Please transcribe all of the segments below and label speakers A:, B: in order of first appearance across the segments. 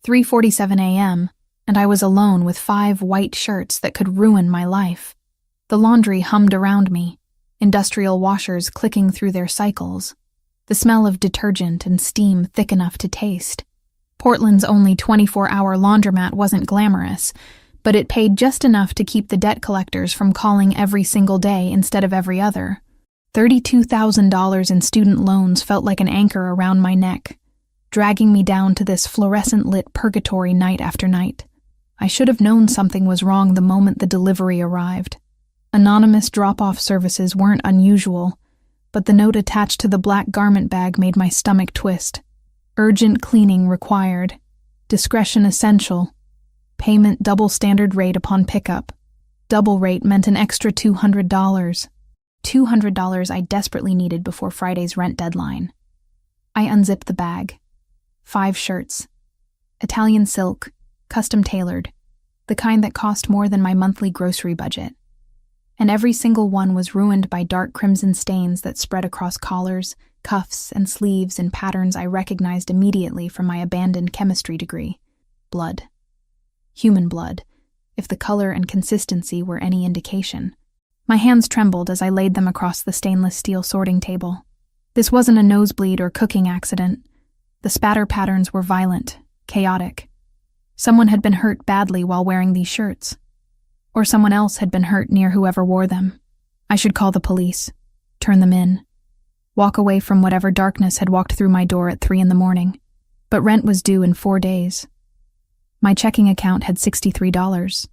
A: 3:47 a.m., and I was alone with 5 white shirts that could ruin my life. The laundry hummed around me, industrial washers clicking through their cycles, the smell of detergent and steam thick enough to taste. Portland's only 24-hour laundromat wasn't glamorous, but it paid just enough to keep the debt collectors from calling every single day instead of every other. $32,000 in student loans felt like an anchor around my neck, dragging me down to this fluorescent-lit purgatory night after night. I should have known something was wrong the moment the delivery arrived. Anonymous drop-off services weren't unusual, but the note attached to the black garment bag made my stomach twist. Urgent cleaning required. Discretion essential. Payment double standard rate upon pickup. Double rate meant an extra $200. $200 I desperately needed before Friday's rent deadline. I unzipped the bag. 5 shirts. Italian silk, custom tailored, the kind that cost more than my monthly grocery budget. And every single one was ruined by dark crimson stains that spread across collars, cuffs, and sleeves in patterns I recognized immediately from my abandoned chemistry degree. Blood. Human blood, if the color and consistency were any indication. My hands trembled as I laid them across the stainless steel sorting table. This wasn't a nosebleed or cooking accident. The spatter patterns were violent, chaotic. Someone had been hurt badly while wearing these shirts. Or someone else had been hurt near whoever wore them. I should call the police, turn them in, walk away from whatever darkness had walked through my door at 3 a.m. But rent was due in 4 days. My checking account had $63.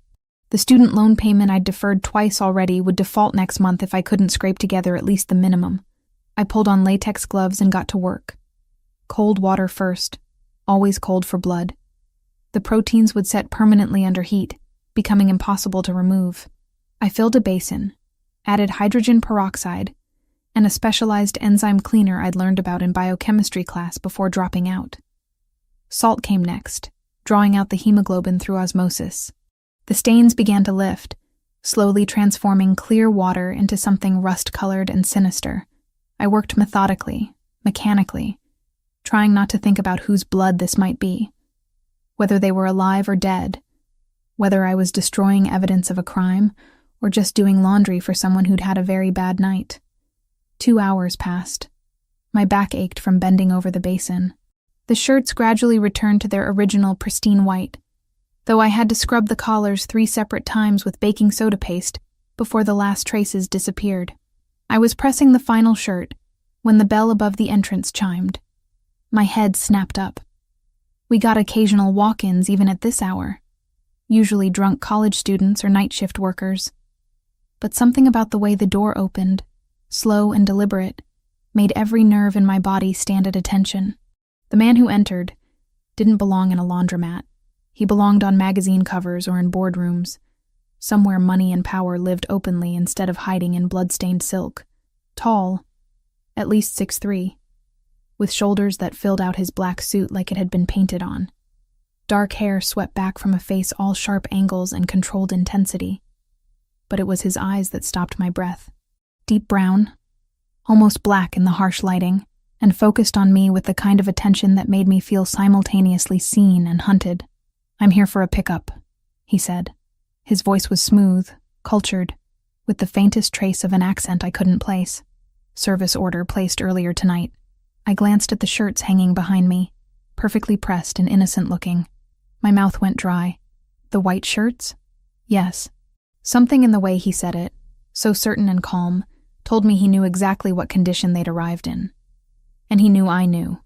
A: The student loan payment I'd deferred twice already would default next month if I couldn't scrape together at least the minimum. I pulled on latex gloves and got to work. Cold water first, always cold for blood. The proteins would set permanently under heat, becoming impossible to remove. I filled a basin, added hydrogen peroxide, and a specialized enzyme cleaner I'd learned about in biochemistry class before dropping out. Salt came next, drawing out the hemoglobin through osmosis. The stains began to lift, slowly transforming clear water into something rust-colored and sinister. I worked methodically, mechanically, trying not to think about whose blood this might be, whether they were alive or dead, whether I was destroying evidence of a crime or just doing laundry for someone who'd had a very bad night. 2 hours passed. My back ached from bending over the basin. The shirts gradually returned to their original pristine white, though I had to scrub the collars 3 separate times with baking soda paste before the last traces disappeared. I was pressing the final shirt when the bell above the entrance chimed. My head snapped up. We got occasional walk-ins even at this hour, usually drunk college students or night shift workers. But something about the way the door opened, slow and deliberate, made every nerve in my body stand at attention. The man who entered didn't belong in a laundromat. He belonged on magazine covers or in boardrooms, somewhere money and power lived openly instead of hiding in blood-stained silk. Tall, at least 6'3", with shoulders that filled out his black suit like it had been painted on. Dark hair swept back from a face all sharp angles and controlled intensity. But it was his eyes that stopped my breath. Deep brown, almost black in the harsh lighting, and focused on me with the kind of attention that made me feel simultaneously seen and hunted. "I'm here for a pickup," he said. His voice was smooth, cultured, with the faintest trace of an accent I couldn't place. "Service order placed earlier tonight." I glanced at the shirts hanging behind me, perfectly pressed and innocent-looking. My mouth went dry. The white shirts? Yes. Something in the way he said it, so certain and calm, told me he knew exactly what condition they'd arrived in. And he knew I knew.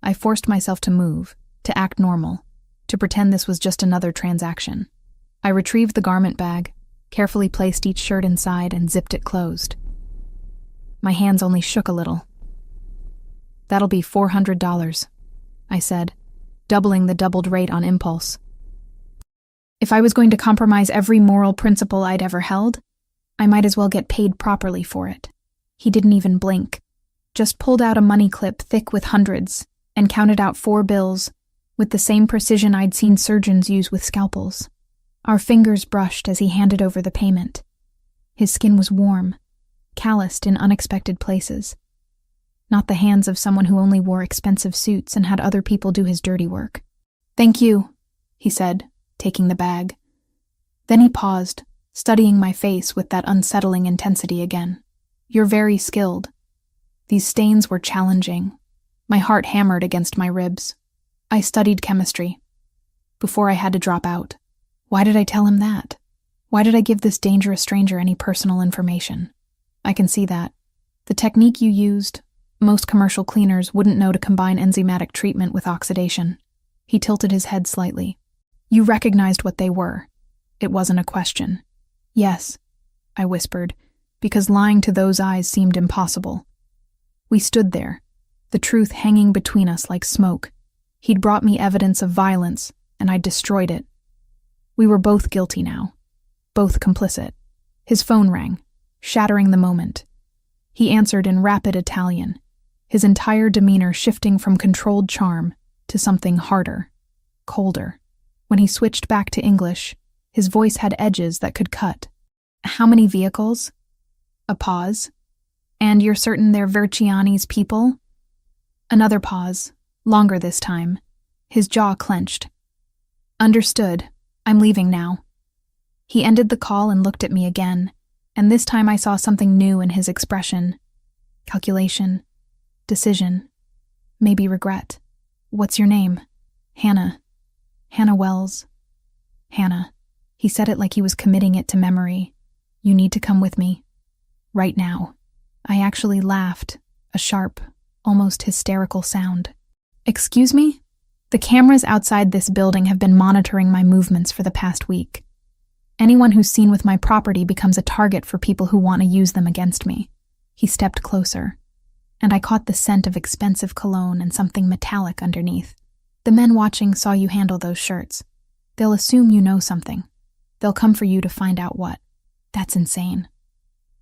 A: I forced myself to move, to act normal, to pretend this was just another transaction. I retrieved the garment bag, carefully placed each shirt inside, and zipped it closed. My hands only shook a little. "That'll be $400, I said, doubling the doubled rate on impulse. If I was going to compromise every moral principle I'd ever held, I might as well get paid properly for it. He didn't even blink, just pulled out a money clip thick with hundreds and counted out 4 bills with the same precision I'd seen surgeons use with scalpels. Our fingers brushed as he handed over the payment. His skin was warm, calloused in unexpected places. Not the hands of someone who only wore expensive suits and had other people do his dirty work. "Thank you," he said, taking the bag. Then he paused, studying my face with that unsettling intensity again. "You're very skilled." These stains were challenging. My heart hammered against my ribs. "I studied chemistry. Before I had to drop out." Why did I tell him that? Why did I give this dangerous stranger any personal information? "I can see that. The technique you used, most commercial cleaners wouldn't know to combine enzymatic treatment with oxidation." He tilted his head slightly. "You recognized what they were. It wasn't a question." "Yes," I whispered, because lying to those eyes seemed impossible. We stood there, the truth hanging between us like smoke. He'd brought me evidence of violence, and I'd destroyed it. We were both guilty now, both complicit. His phone rang, shattering the moment. He answered in rapid Italian, his entire demeanor shifting from controlled charm to something harder, colder. When he switched back to English, his voice had edges that could cut. "How many vehicles?" A pause. "And you're certain they're Verciani's people?" Another pause, longer this time. His jaw clenched. "Understood. I'm leaving now." He ended the call and looked at me again, and this time I saw something new in his expression. Calculation. Decision. Maybe regret. "What's your name?" "Hannah. Hannah Wells." "Hannah." He said it like he was committing it to memory. "You need to come with me. Right now." I actually laughed, a sharp, almost hysterical sound. "Excuse me? The cameras outside this building have been monitoring my movements for the past week. Anyone who's seen with my property becomes a target for people who want to use them against me." He stepped closer, and I caught the scent of expensive cologne and something metallic underneath. "The men watching saw you handle those shirts. They'll assume you know something. They'll come for you to find out what." "That's insane.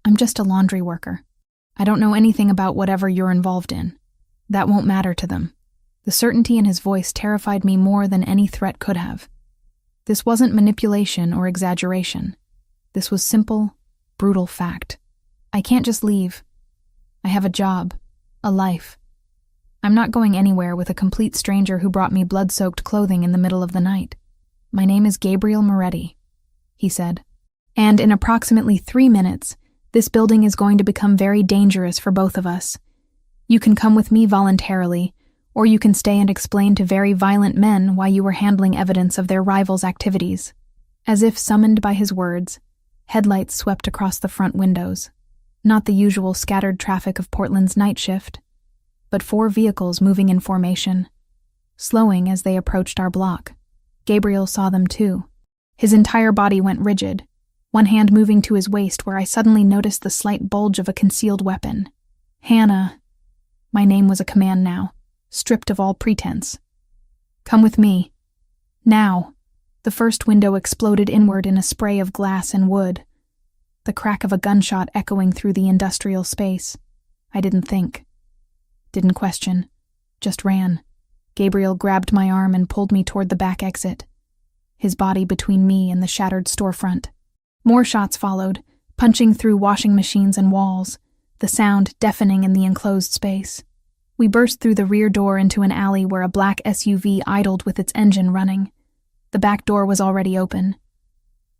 A: I'm just a laundry worker. I don't know anything about whatever you're involved in. That won't matter to them." The certainty in his voice terrified me more than any threat could have. This wasn't manipulation or exaggeration. This was simple, brutal fact. I can't just leave. I have a job, a life. I'm not going anywhere with a complete stranger who brought me blood-soaked clothing in the middle of the night. "My name is Gabriel Moretti," he said. "And in approximately 3 minutes, this building is going to become very dangerous for both of us. You can come with me voluntarily, or you can stay and explain to very violent men why you were handling evidence of their rivals' activities." As if summoned by his words, headlights swept across the front windows. Not the usual scattered traffic of Portland's night shift, but 4 vehicles moving in formation, slowing as they approached our block. Gabriel saw them too. His entire body went rigid, one hand moving to his waist where I suddenly noticed the slight bulge of a concealed weapon. "Hannah." My name was a command now, stripped of all pretense. "Come with me. Now." The first window exploded inward in a spray of glass and wood, the crack of a gunshot echoing through the industrial space. I didn't think. Didn't question. Just ran. Gabriel grabbed my arm and pulled me toward the back exit, his body between me and the shattered storefront. More shots followed, punching through washing machines and walls, the sound deafening in the enclosed space. We burst through the rear door into an alley where a black SUV idled with its engine running. The back door was already open.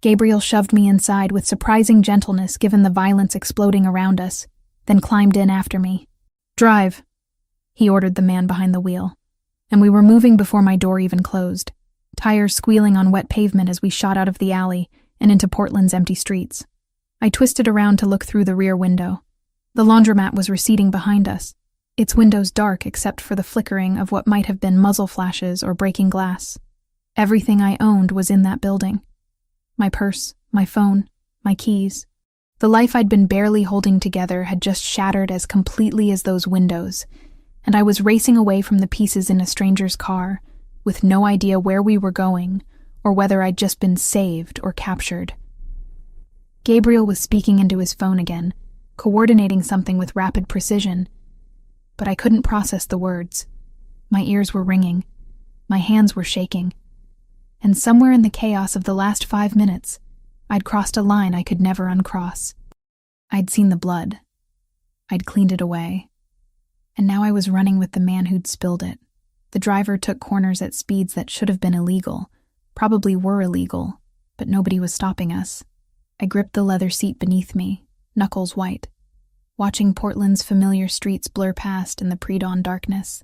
A: Gabriel shoved me inside with surprising gentleness given the violence exploding around us, then climbed in after me. "Drive," he ordered the man behind the wheel, and we were moving before my door even closed, tires squealing on wet pavement as we shot out of the alley and into Portland's empty streets. I twisted around to look through the rear window. The laundromat was receding behind us, its windows dark except for the flickering of what might have been muzzle flashes or breaking glass. Everything I owned was in that building. My purse, my phone, my keys. The life I'd been barely holding together had just shattered as completely as those windows, and I was racing away from the pieces in a stranger's car, with no idea where we were going, or whether I'd just been saved or captured. Gabriel was speaking into his phone again, coordinating something with rapid precision, but I couldn't process the words. My ears were ringing. My hands were shaking. And somewhere in the chaos of the last 5 minutes, I'd crossed a line I could never uncross. I'd seen the blood. I'd cleaned it away. And now I was running with the man who'd spilled it, The driver took corners at speeds that should have been illegal, probably were illegal, but nobody was stopping us. I gripped the leather seat beneath me, knuckles white, watching Portland's familiar streets blur past in the pre-dawn darkness.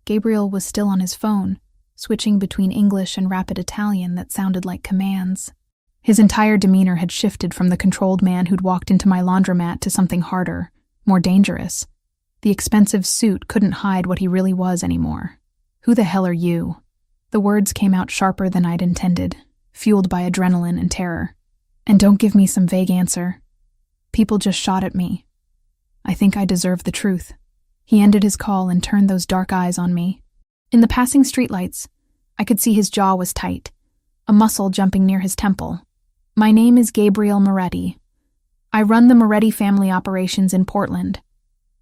A: Gabriel was still on his phone, switching between English and rapid Italian that sounded like commands. His entire demeanor had shifted from the controlled man who'd walked into my laundromat to something harder, more dangerous. The expensive suit couldn't hide what he really was anymore. "Who the hell are you?" The words came out sharper than I'd intended, fueled by adrenaline and terror. And don't give me some vague answer. People just shot at me. I think I deserve the truth. He ended his call and turned those dark eyes on me. In the passing streetlights, I could see his jaw was tight, a muscle jumping near his temple. "My name is Gabriel Moretti. I run the Moretti family operations in Portland,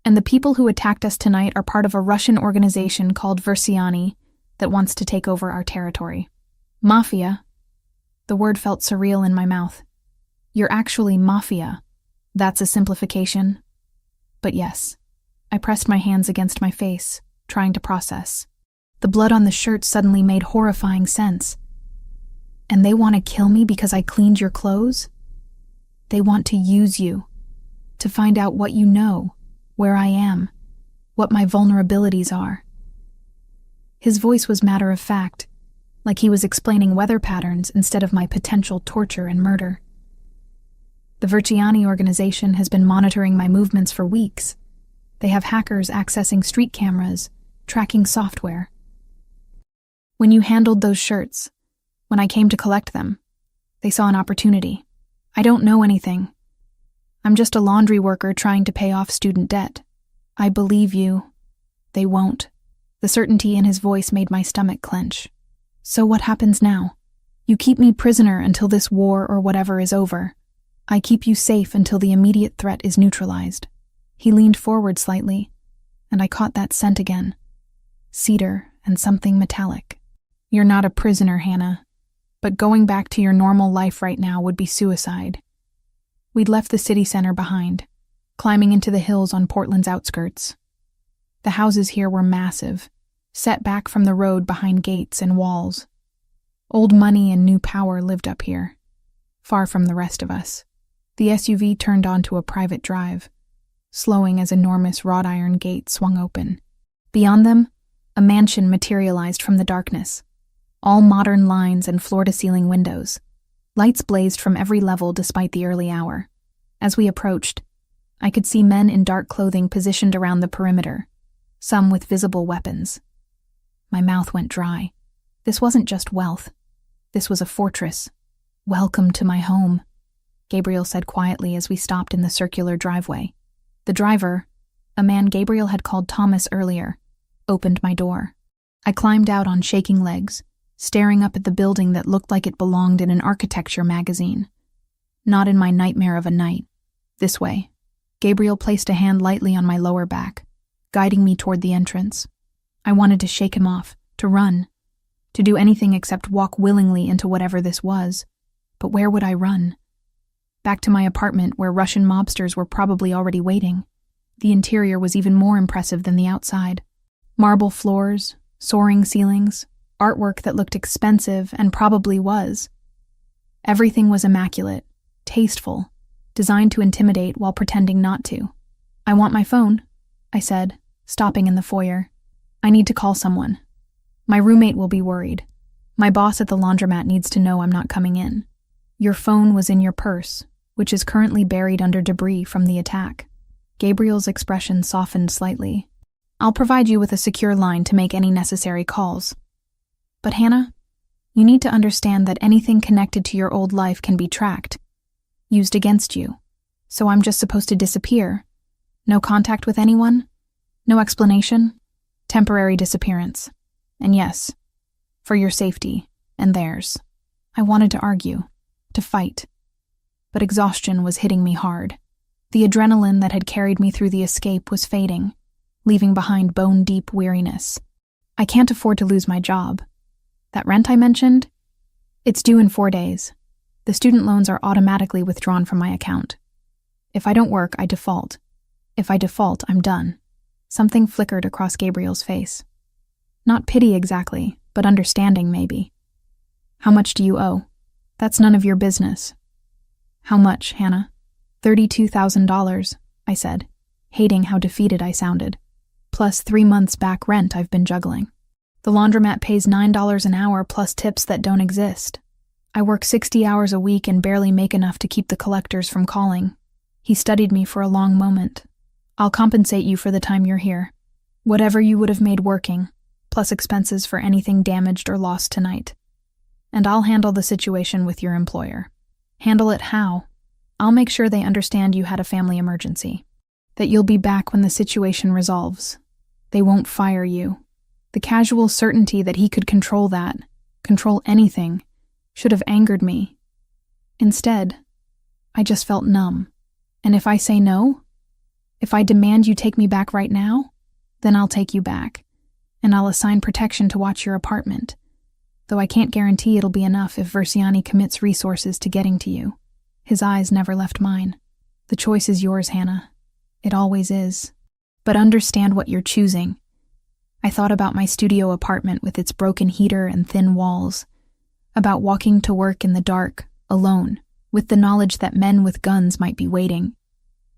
A: and the people who attacked us tonight are part of a Russian organization called Versiani that wants to take over our territory. MAFIA." The word felt surreal in my mouth. "You're actually MAFIA. That's a simplification." But yes, I pressed my hands against my face, trying to process. The blood on the shirt suddenly made horrifying sense. "And they want to kill me because I cleaned your clothes? They want to use you, to find out what you know, where I am, what my vulnerabilities are." His voice was matter of fact, like he was explaining weather patterns instead of my potential torture and murder. "The Versiani organization has been monitoring my movements for weeks. They have hackers accessing street cameras, tracking software. When you handled those shirts, when I came to collect them, they saw an opportunity. I don't know anything. I'm just a laundry worker trying to pay off student debt. I believe you. They won't." The certainty in his voice made my stomach clench. "So what happens now? You keep me prisoner until this war or whatever is over. I keep you safe until the immediate threat is neutralized." He leaned forward slightly, and I caught that scent again. Cedar and something metallic. "You're not a prisoner, Hannah, but going back to your normal life right now would be suicide." We'd left the city center behind, climbing into the hills on Portland's outskirts. The houses here were massive, set back from the road behind gates and walls. Old money and new power lived up here, far from the rest of us. The SUV turned onto a private drive, slowing as enormous wrought iron gates swung open. Beyond them, a mansion materialized from the darkness, all modern lines and floor-to-ceiling windows. Lights blazed from every level despite the early hour. As we approached, I could see men in dark clothing positioned around the perimeter, some with visible weapons. My mouth went dry. This wasn't just wealth. This was a fortress. "Welcome to my home," Gabriel said quietly as we stopped in the circular driveway. The driver, a man Gabriel had called Thomas earlier, opened my door. I climbed out on shaking legs, staring up at the building that looked like it belonged in an architecture magazine. Not in my nightmare of a night. "This way." Gabriel placed a hand lightly on my lower back, guiding me toward the entrance. I wanted to shake him off, to run, to do anything except walk willingly into whatever this was. But where would I run? Back to my apartment where Russian mobsters were probably already waiting. The interior was even more impressive than the outside. Marble floors, soaring ceilings, artwork that looked expensive and probably was. Everything was immaculate, tasteful, designed to intimidate while pretending not to. "I want my phone," I said, stopping in the foyer. "I need to call someone. My roommate will be worried. My boss at the laundromat needs to know I'm not coming in. Your phone was in your purse, which is currently buried under debris from the attack." Gabriel's expression softened slightly. "I'll provide you with a secure line to make any necessary calls. But Hannah, you need to understand that anything connected to your old life can be tracked, used against you. So I'm just supposed to disappear? No contact with anyone? No explanation? Temporary disappearance. And yes, for your safety and theirs." I wanted to argue, to fight, but exhaustion was hitting me hard. The adrenaline that had carried me through the escape was fading, leaving behind bone-deep weariness. I can't afford to lose my job. That rent I mentioned? It's due in 4 days. The student loans are automatically withdrawn from my account. If I don't work, I default. If I default, I'm done. Something flickered across Gabriel's face. Not pity exactly, but understanding maybe. How much do you owe? That's none of your business. How much, Hannah? $32,000, I said, hating how defeated I sounded. Plus 3 months back rent I've been juggling. The laundromat pays $9 an hour plus tips that don't exist. I work 60 hours a week and barely make enough to keep the collectors from calling. He studied me for a long moment. I'll compensate you for the time you're here. Whatever you would have made working, plus expenses for anything damaged or lost tonight. And I'll handle the situation with your employer. Handle it how? I'll make sure they understand you had a family emergency. That you'll be back when the situation resolves. They won't fire you. The casual certainty that he could control that, control anything, should have angered me. Instead, I just felt numb. And if I say no, if I demand you take me back right now, then I'll take you back, and I'll assign protection to watch your apartment, though I can't guarantee it'll be enough if Versiani commits resources to getting to you. His eyes never left mine. The choice is yours, Hannah. It always is. But understand what you're choosing. I thought about my studio apartment with its broken heater and thin walls, about walking to work in the dark, alone, with the knowledge that men with guns might be waiting,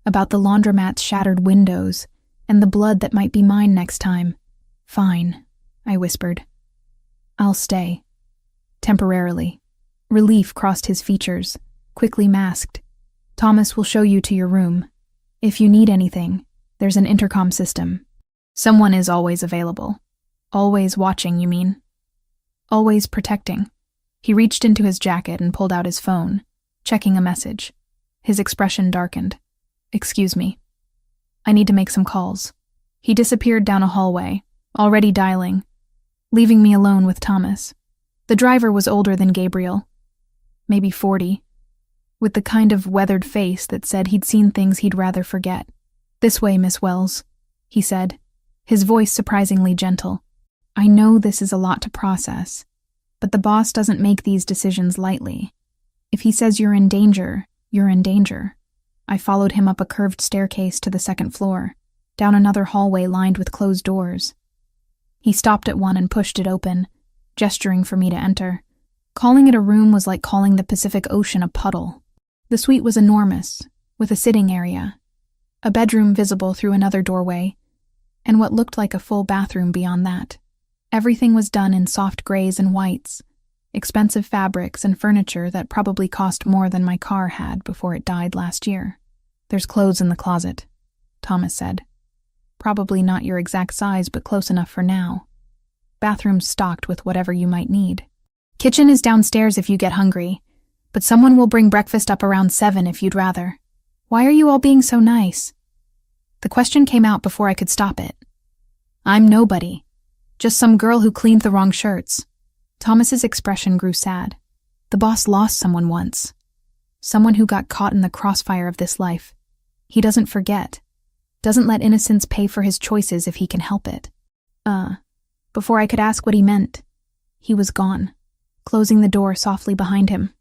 A: about the laundromat's shattered windows, and the blood that might be mine next time. Fine, I whispered. I'll stay. Temporarily. Relief crossed his features, quickly masked. Thomas will show you to your room. If you need anything, there's an intercom system. Someone is always available. Always watching, you mean? Always protecting. He reached into his jacket and pulled out his phone, checking a message. His expression darkened. Excuse me. I need to make some calls. He disappeared down a hallway, already dialing, leaving me alone with Thomas. The driver was older than Gabriel, maybe 40, with the kind of weathered face that said he'd seen things he'd rather forget. This way, Miss Wells, he said, his voice surprisingly gentle. I know this is a lot to process, but the boss doesn't make these decisions lightly. If he says you're in danger, you're in danger. I followed him up a curved staircase to the second floor, down another hallway lined with closed doors. He stopped at one and pushed it open, gesturing for me to enter. Calling it a room was like calling the Pacific Ocean a puddle. The suite was enormous, with a sitting area, a bedroom visible through another doorway, and what looked like a full bathroom beyond that. Everything was done in soft grays and whites, expensive fabrics and furniture that probably cost more than my car had before it died last year. There's clothes in the closet, Thomas said. Probably not your exact size, but close enough for now. Bathroom's stocked with whatever you might need. Kitchen is downstairs if you get hungry, but someone will bring breakfast up around 7 if you'd rather. Why are you all being so nice? The question came out before I could stop it. I'm nobody. Just some girl who cleaned the wrong shirts. Thomas's expression grew sad. The boss lost someone once. Someone who got caught in the crossfire of this life. He doesn't forget. Doesn't let innocence pay for his choices if he can help it. Before I could ask what he meant, he was gone, closing the door softly behind him.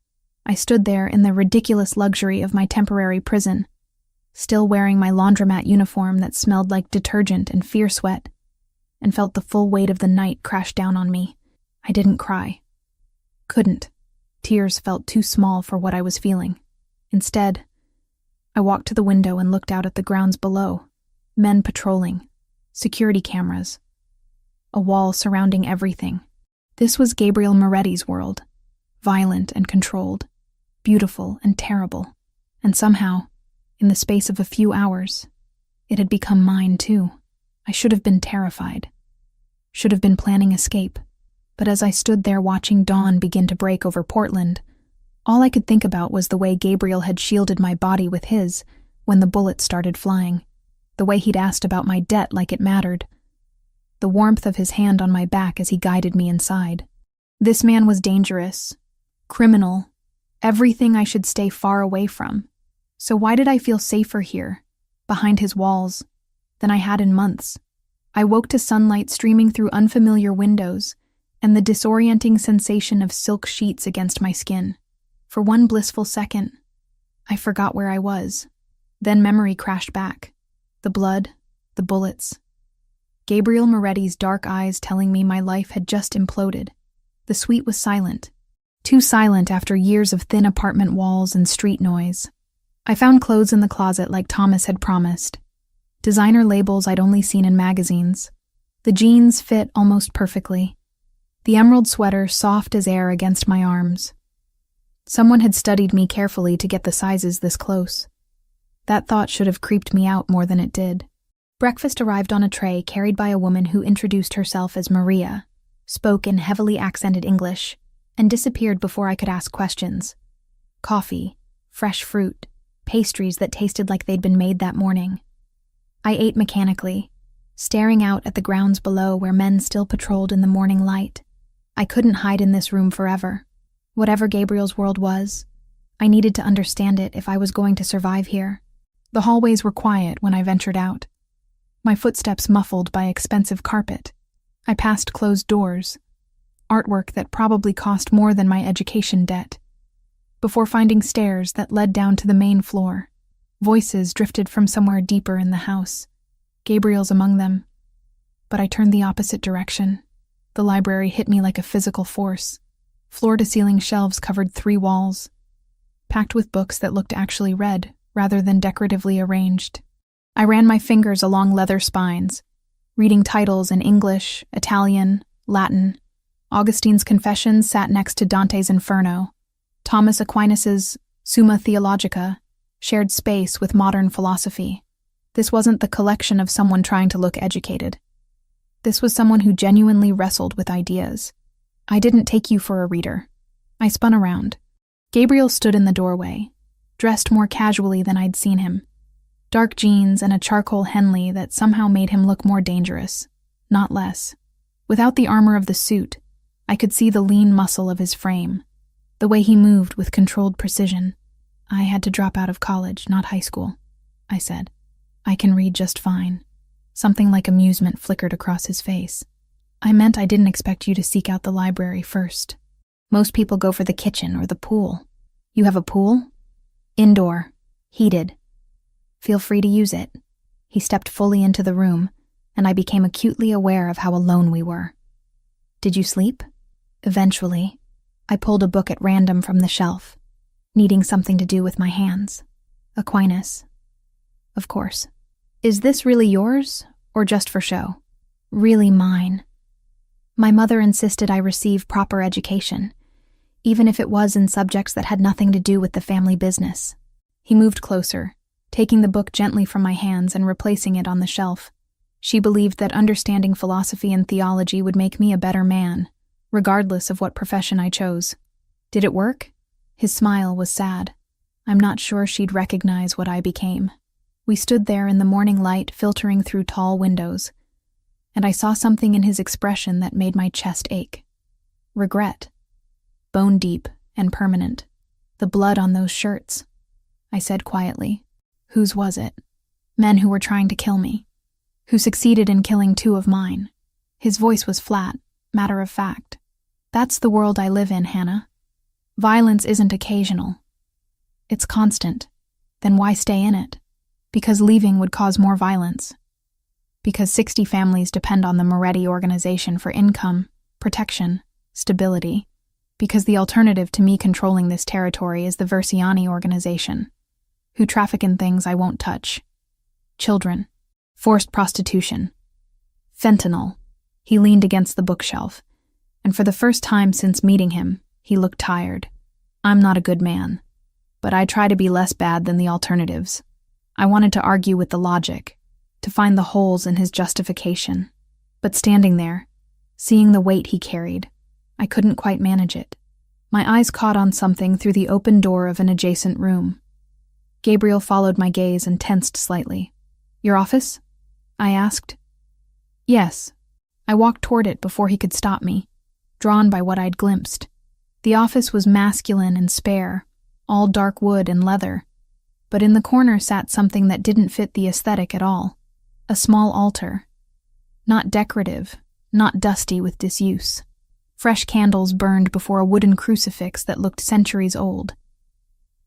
A: I stood there in the ridiculous luxury of my temporary prison, still wearing my laundromat uniform that smelled like detergent and fear sweat, and felt the full weight of the night crash down on me. I didn't cry. Couldn't. Tears felt too small for what I was feeling. Instead, I walked to the window and looked out at the grounds below. Men patrolling. Security cameras. A wall surrounding everything. This was Gabriel Moretti's world. Violent and controlled. Beautiful and terrible. And somehow, in the space of a few hours, it had become mine too. I should have been terrified. Should have been planning escape. But as I stood there watching dawn begin to break over Portland, all I could think about was the way Gabriel had shielded my body with his when the bullets started flying, the way he'd asked about my debt like it mattered, the warmth of his hand on my back as he guided me inside. This man was dangerous, criminal, everything I should stay far away from. So why did I feel safer here, behind his walls, than I had in months? I woke to sunlight streaming through unfamiliar windows, and the disorienting sensation of silk sheets against my skin. For one blissful second, I forgot where I was. Then memory crashed back. The blood, the bullets. Gabriel Moretti's dark eyes telling me my life had just imploded. The suite was silent. Too silent after years of thin apartment walls and street noise. I found clothes in the closet like Thomas had promised. Designer labels I'd only seen in magazines. The jeans fit almost perfectly. The emerald sweater soft as air against my arms. Someone had studied me carefully to get the sizes this close. That thought should have creeped me out more than it did. Breakfast arrived on a tray carried by a woman who introduced herself as Maria, spoke in heavily accented English, and disappeared before I could ask questions. Coffee, fresh fruit, pastries that tasted like they'd been made that morning. I ate mechanically, staring out at the grounds below where men still patrolled in the morning light. I couldn't hide in this room forever. Whatever Gabriel's world was, I needed to understand it if I was going to survive here. The hallways were quiet when I ventured out. My footsteps muffled by expensive carpet. I passed closed doors, artwork that probably cost more than my education debt, before finding stairs that led down to the main floor. Voices drifted from somewhere deeper in the house. Gabriel's among them. But I turned the opposite direction. The library hit me like a physical force. Floor-to-ceiling shelves covered 3 walls, packed with books that looked actually read rather than decoratively arranged. I ran my fingers along leather spines, reading titles in English, Italian, Latin. Augustine's Confessions sat next to Dante's Inferno. Thomas Aquinas's Summa Theologica shared space with modern philosophy. This wasn't the collection of someone trying to look educated. This was someone who genuinely wrestled with ideas. I didn't take you for a reader. I spun around. Gabriel stood in the doorway, dressed more casually than I'd seen him. Dark jeans and a charcoal Henley that somehow made him look more dangerous, not less. Without the armor of the suit, I could see the lean muscle of his frame, the way he moved with controlled precision. I had to drop out of college, not high school, I said. I can read just fine. Something like amusement flickered across his face. I meant I didn't expect you to seek out the library first. Most people go for the kitchen or the pool. You have a pool? Indoor. Heated. Feel free to use it. He stepped fully into the room, and I became acutely aware of how alone we were. Did you sleep? Eventually. I pulled a book at random from the shelf, needing something to do with my hands. Aquinas. Of course. Is this really yours, or just for show? Really mine. My mother insisted I receive proper education, even if it was in subjects that had nothing to do with the family business. He moved closer, taking the book gently from my hands and replacing it on the shelf. She believed that understanding philosophy and theology would make me a better man, regardless of what profession I chose. Did it work? His smile was sad. I'm not sure she'd recognize what I became. We stood there in the morning light filtering through tall windows, and I saw something in his expression that made my chest ache. Regret. Bone deep and permanent. The blood on those shirts. I said quietly. Whose was it? Men who were trying to kill me. Who succeeded in killing 2 of mine. His voice was flat, matter of fact. That's the world I live in, Hannah. Violence isn't occasional. It's constant. Then why stay in it? Because leaving would cause more violence. Because 60 families depend on the Moretti organization for income, protection, stability. Because the alternative to me controlling this territory is the Versiani organization, who traffic in things I won't touch. Children. Forced prostitution. Fentanyl. He leaned against the bookshelf, and for the first time since meeting him, he looked tired. I'm not a good man, but I try to be less bad than the alternatives. I wanted to argue with the logic, to find the holes in his justification. But standing there, seeing the weight he carried, I couldn't quite manage it. My eyes caught on something through the open door of an adjacent room. Gabriel followed my gaze and tensed slightly. Your office? I asked. Yes. I walked toward it before he could stop me, drawn by what I'd glimpsed. The office was masculine and spare, all dark wood and leather. But in the corner sat something that didn't fit the aesthetic at all. A small altar. Not decorative, not dusty with disuse. Fresh candles burned before a wooden crucifix that looked centuries old.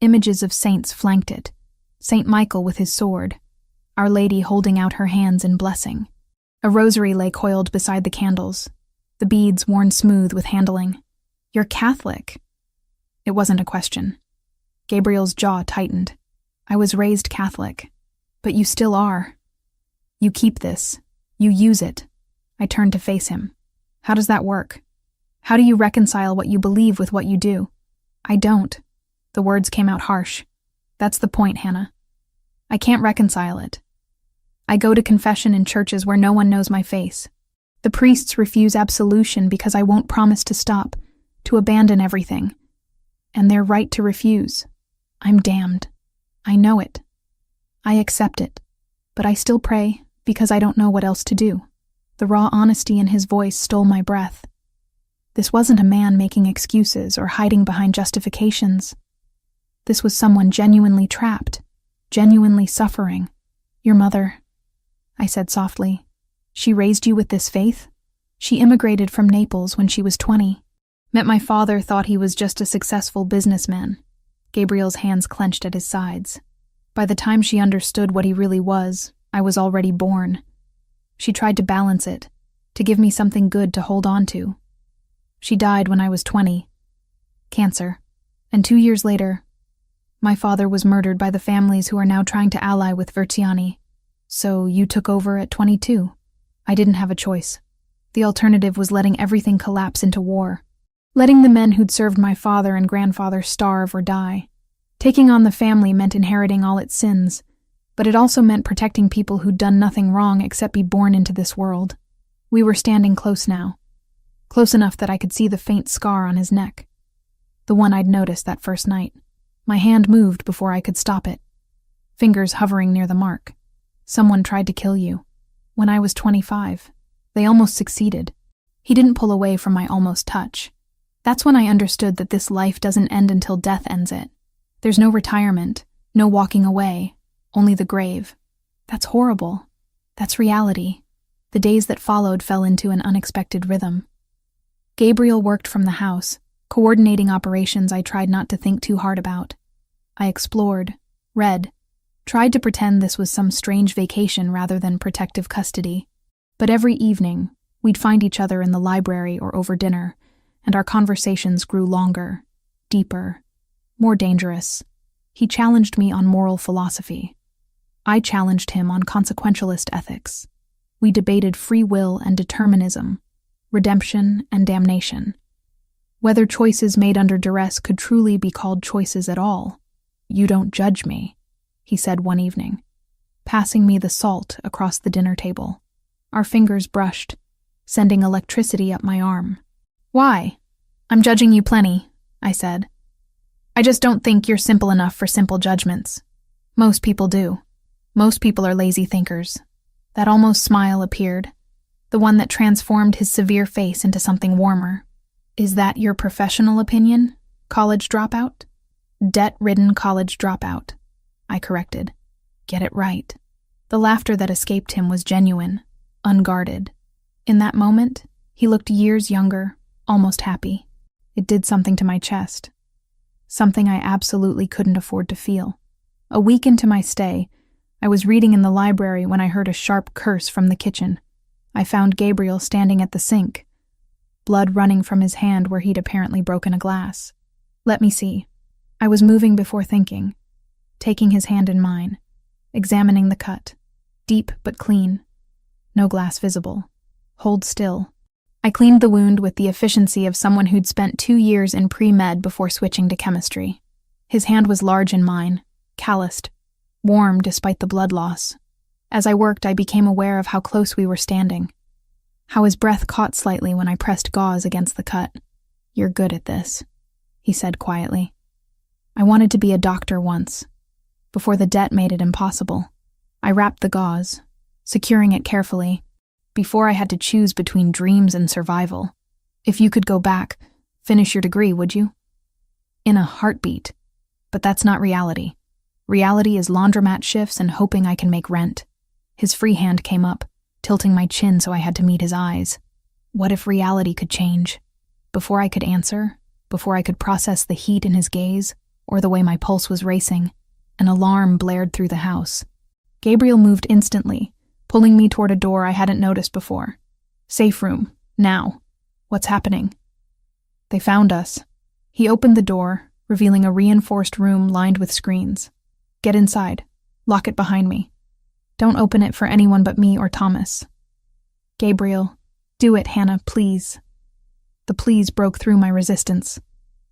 A: Images of saints flanked it. Saint Michael with his sword, Our Lady holding out her hands in blessing. A rosary lay coiled beside the candles, the beads worn smooth with handling. "You're Catholic." It wasn't a question. Gabriel's jaw tightened. "I was raised Catholic. But you still are. You keep this. You use it." I turned to face him. "How does that work? How do you reconcile what you believe with what you do?" "I don't." The words came out harsh. "That's the point, Hannah. I can't reconcile it. I go to confession in churches where no one knows my face. The priests refuse absolution because I won't promise to stop, to abandon everything. And they're right to refuse. I'm damned. I know it. I accept it. But I still pray because I don't know what else to do." The raw honesty in his voice stole my breath. This wasn't a man making excuses or hiding behind justifications. This was someone genuinely trapped, genuinely suffering. "Your mother," I said softly. "She raised you with this faith? She immigrated from Naples when she was 20. Met my father, thought he was just a successful businessman." Gabriel's hands clenched at his sides. "By the time she understood what he really was, I was already born. She tried to balance it, to give me something good to hold on to. She died when I was 20. Cancer. And 2 years later, my father was murdered by the families who are now trying to ally with Verziani. So you took over at 22. I didn't have a choice. The alternative was letting everything collapse into war. Letting the men who'd served my father and grandfather starve or die. Taking on the family meant inheriting all its sins, but it also meant protecting people who'd done nothing wrong except be born into this world. We were standing close now. Close enough that I could see the faint scar on his neck. The one I'd noticed that first night. My hand moved before I could stop it. Fingers hovering near the mark. "Someone tried to kill you. When I was 25. They almost succeeded." He didn't pull away from my almost touch. That's when I understood that this life doesn't end until death ends it. There's no retirement, no walking away, only the grave. That's horrible. That's reality. The days that followed fell into an unexpected rhythm. Gabriel worked from the house, coordinating operations I tried not to think too hard about. I explored, read, tried to pretend this was some strange vacation rather than protective custody. But every evening, we'd find each other in the library or over dinner, and our conversations grew longer, deeper, more dangerous. He challenged me on moral philosophy. I challenged him on consequentialist ethics. We debated free will and determinism, redemption and damnation. Whether choices made under duress could truly be called choices at all. "You don't judge me," he said one evening, passing me the salt across the dinner table. Our fingers brushed, sending electricity up my arm. "Why? I'm judging you plenty," I said. "I just don't think you're simple enough for simple judgments. Most people do. Most people are lazy thinkers." That almost smile appeared, the one that transformed his severe face into something warmer. "Is that your professional opinion? College dropout?" "Debt-ridden college dropout," I corrected. "Get it right." The laughter that escaped him was genuine, unguarded. In that moment, he looked years younger, almost happy. It did something to my chest. Something I absolutely couldn't afford to feel. A week into my stay, I was reading in the library when I heard a sharp curse from the kitchen. I found Gabriel standing at the sink, blood running from his hand where he'd apparently broken a glass. "Let me see." I was moving before thinking, taking his hand in mine, examining the cut. Deep but clean. No glass visible. "Hold still." I cleaned the wound with the efficiency of someone who'd spent 2 years in pre-med before switching to chemistry. His hand was large in mine, calloused, warm despite the blood loss. As I worked, I became aware of how close we were standing, how his breath caught slightly when I pressed gauze against the cut. "You're good at this," he said quietly. "I wanted to be a doctor once, before the debt made it impossible. I wrapped the gauze, securing it carefully, before I had to choose between dreams and survival. If you could go back, finish your degree, would you?" "In a heartbeat. But that's not reality. Reality is laundromat shifts and hoping I can make rent." His free hand came up, tilting my chin so I had to meet his eyes. What if reality could change? Before I could answer, before I could process the heat in his gaze, or the way my pulse was racing, an alarm blared through the house. Gabriel moved instantly, pulling me toward a door I hadn't noticed before. Safe room, now. What's happening? They found us. He opened the door, revealing a reinforced room lined with screens. Get inside. Lock it behind me. Don't open it for anyone but me or Thomas. Gabriel, do it, Hannah, please. The please broke through my resistance.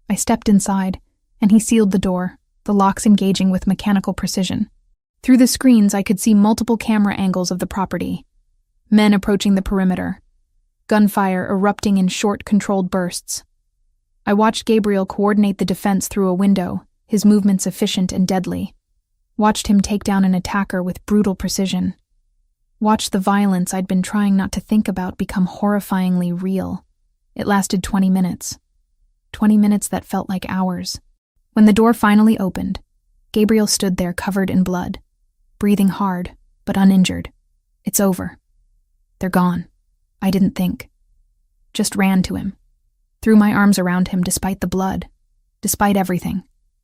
A: I stepped inside, and he sealed the door, the locks engaging with mechanical precision. Through the screens, I could see multiple camera angles of the property. Men approaching the perimeter. Gunfire erupting in short, controlled bursts. I watched Gabriel coordinate the defense through a window, his movements efficient and deadly. Watched him take down an attacker with brutal precision. Watched the violence I'd been trying not to think about become horrifyingly real. It lasted 20 minutes. 20 minutes that felt like hours. When the door finally opened, Gabriel stood there covered in blood, breathing hard, but uninjured. It's over. They're gone. I didn't think. Just ran to him. Threw my arms around him despite the blood, despite everything.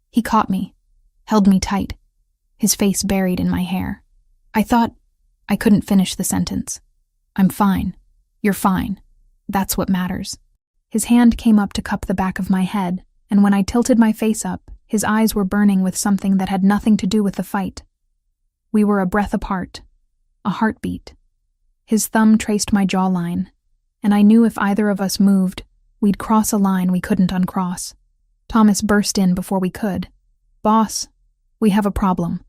A: He caught me, held me tight, his face buried in my hair. I thought I couldn't finish the sentence. I'm fine. You're fine. That's what matters. His hand came up to cup the back of my head, and when I tilted my face up, his eyes were burning with something that had nothing to do with the fight. We were a breath apart, a heartbeat. His thumb traced my jawline, and I knew if either of us moved, we'd cross a line we couldn't uncross. Thomas burst in before we could. Boss, we have a problem.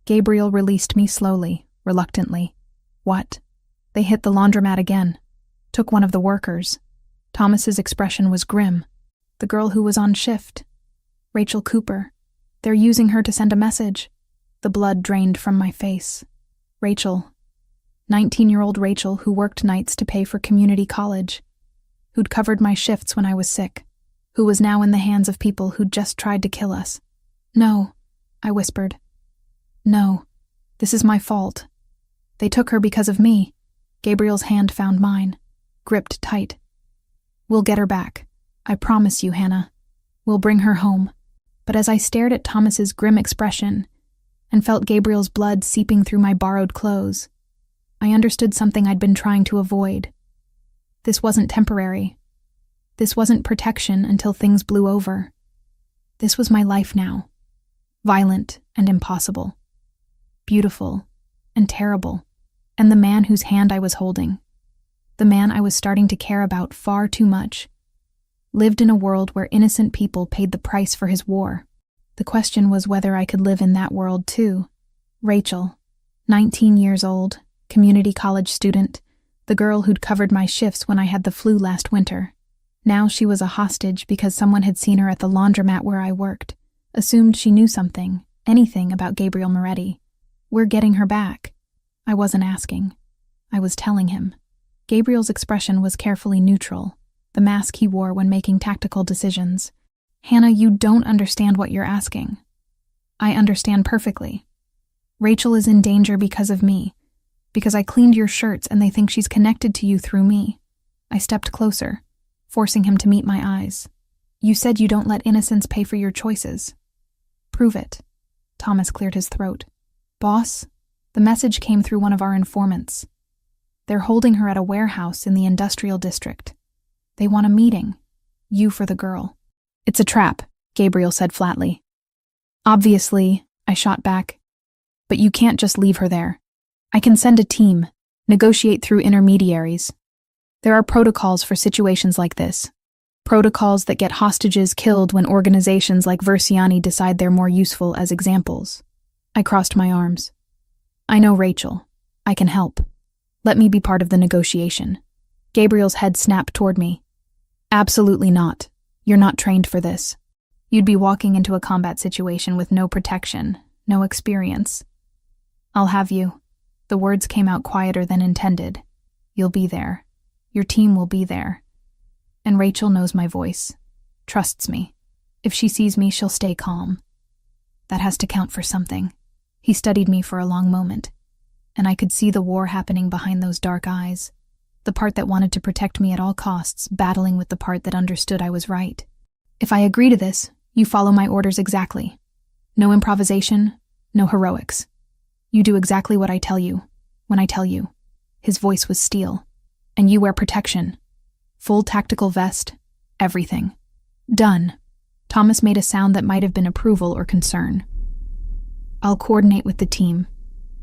A: Gabriel released me slowly, reluctantly. What? They hit the laundromat again. Took one of the workers. Thomas's expression was grim. The girl who was on shift. Rachel Cooper. They're using her to send a message. The blood drained from my face. Rachel. 19-year-old Rachel who worked nights to pay for community college. Who'd covered my shifts when I was sick. Who was now in the hands of people who'd just tried to kill us. No, I whispered. No, this is my fault. They took her because of me. Gabriel's hand found mine, gripped tight. We'll get her back. I promise you, Hannah. We'll bring her home. But as I stared at Thomas's grim expression and felt Gabriel's blood seeping through my borrowed clothes, I understood something I'd been trying to avoid. This wasn't temporary. This wasn't protection until things blew over. This was my life now. Violent and impossible. Beautiful and terrible. And the man whose hand I was holding, the man I was starting to care about far too much, lived in a world where innocent people paid the price for his war. The question was whether I could live in that world too. Rachel, 19 years old, community college student, the girl who'd covered my shifts when I had the flu last winter. Now she was a hostage because someone had seen her at the laundromat where I worked, assumed she knew something, anything about Gabriel Moretti. We're getting her back. I wasn't asking. I was telling him. Gabriel's expression was carefully neutral, the mask he wore when making tactical decisions. Hannah, you don't understand what you're asking. I understand perfectly. Rachel is in danger because of me, because I cleaned your shirts and they think she's connected to you through me. I stepped closer, forcing him to meet my eyes. You said you don't let innocence pay for your choices. Prove it. Thomas cleared his throat. Boss, the message came through one of our informants. They're holding her at a warehouse in the industrial district. They want a meeting. You for the girl. It's a trap, Gabriel said flatly. Obviously, I shot back. But you can't just leave her there. I can send a team, negotiate through intermediaries. There are protocols for situations like this. Protocols that get hostages killed when organizations like Versiani decide they're more useful as examples. I crossed my arms. I know Rachel. I can help. Let me be part of the negotiation. Gabriel's head snapped toward me. Absolutely not. You're not trained for this. You'd be walking into a combat situation with no protection, no experience. I'll have you. The words came out quieter than intended. You'll be there. Your team will be there. And Rachel knows my voice. Trusts me. If she sees me, she'll stay calm. That has to count for something. He studied me for a long moment, and I could see the war happening behind those dark eyes. The part that wanted to protect me at all costs, battling with the part that understood I was right. If I agree to this, you follow my orders exactly. No improvisation, no heroics. You do exactly what I tell you, when I tell you. His voice was steel. "And you wear protection. Full tactical vest. Everything." "Done." Thomas made a sound that might have been approval or concern. "I'll coordinate with the team.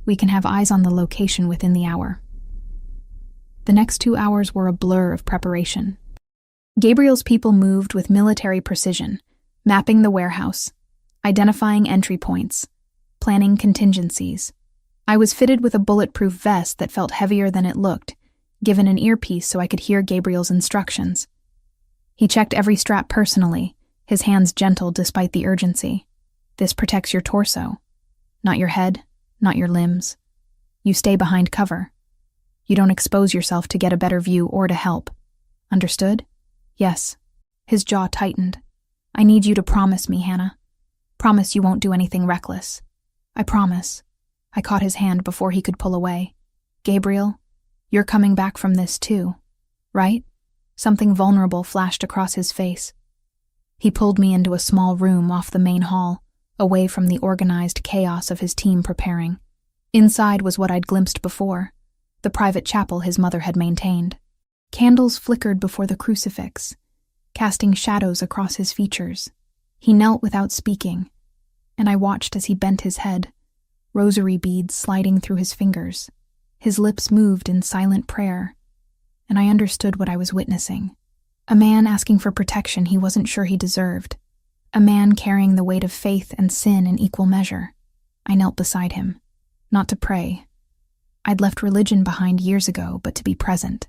A: We can have eyes on the location within the hour." The next 2 hours were a blur of preparation. Gabriel's people moved with military precision, mapping the warehouse, identifying entry points, planning contingencies. I was fitted with a bulletproof vest that felt heavier than it looked, given an earpiece so I could hear Gabriel's instructions. He checked every strap personally, his hands gentle despite the urgency. "This protects your torso. Not your head, not your limbs. You stay behind cover. You don't expose yourself to get a better view or to help. Understood?" "Yes." His jaw tightened. "I need you to promise me, Hannah. Promise you won't do anything reckless." "I promise." I caught his hand before he could pull away. "Gabriel, you're coming back from this too, right?" Something vulnerable flashed across his face. He pulled me into a small room off the main hall, away from the organized chaos of his team preparing. Inside was what I'd glimpsed before, the private chapel his mother had maintained. Candles flickered before the crucifix, casting shadows across his features. He knelt without speaking, and I watched as he bent his head, rosary beads sliding through his fingers. His lips moved in silent prayer, and I understood what I was witnessing. A man asking for protection he wasn't sure he deserved. A man carrying the weight of faith and sin in equal measure. I knelt beside him, not to pray. I'd left religion behind years ago, but to be present.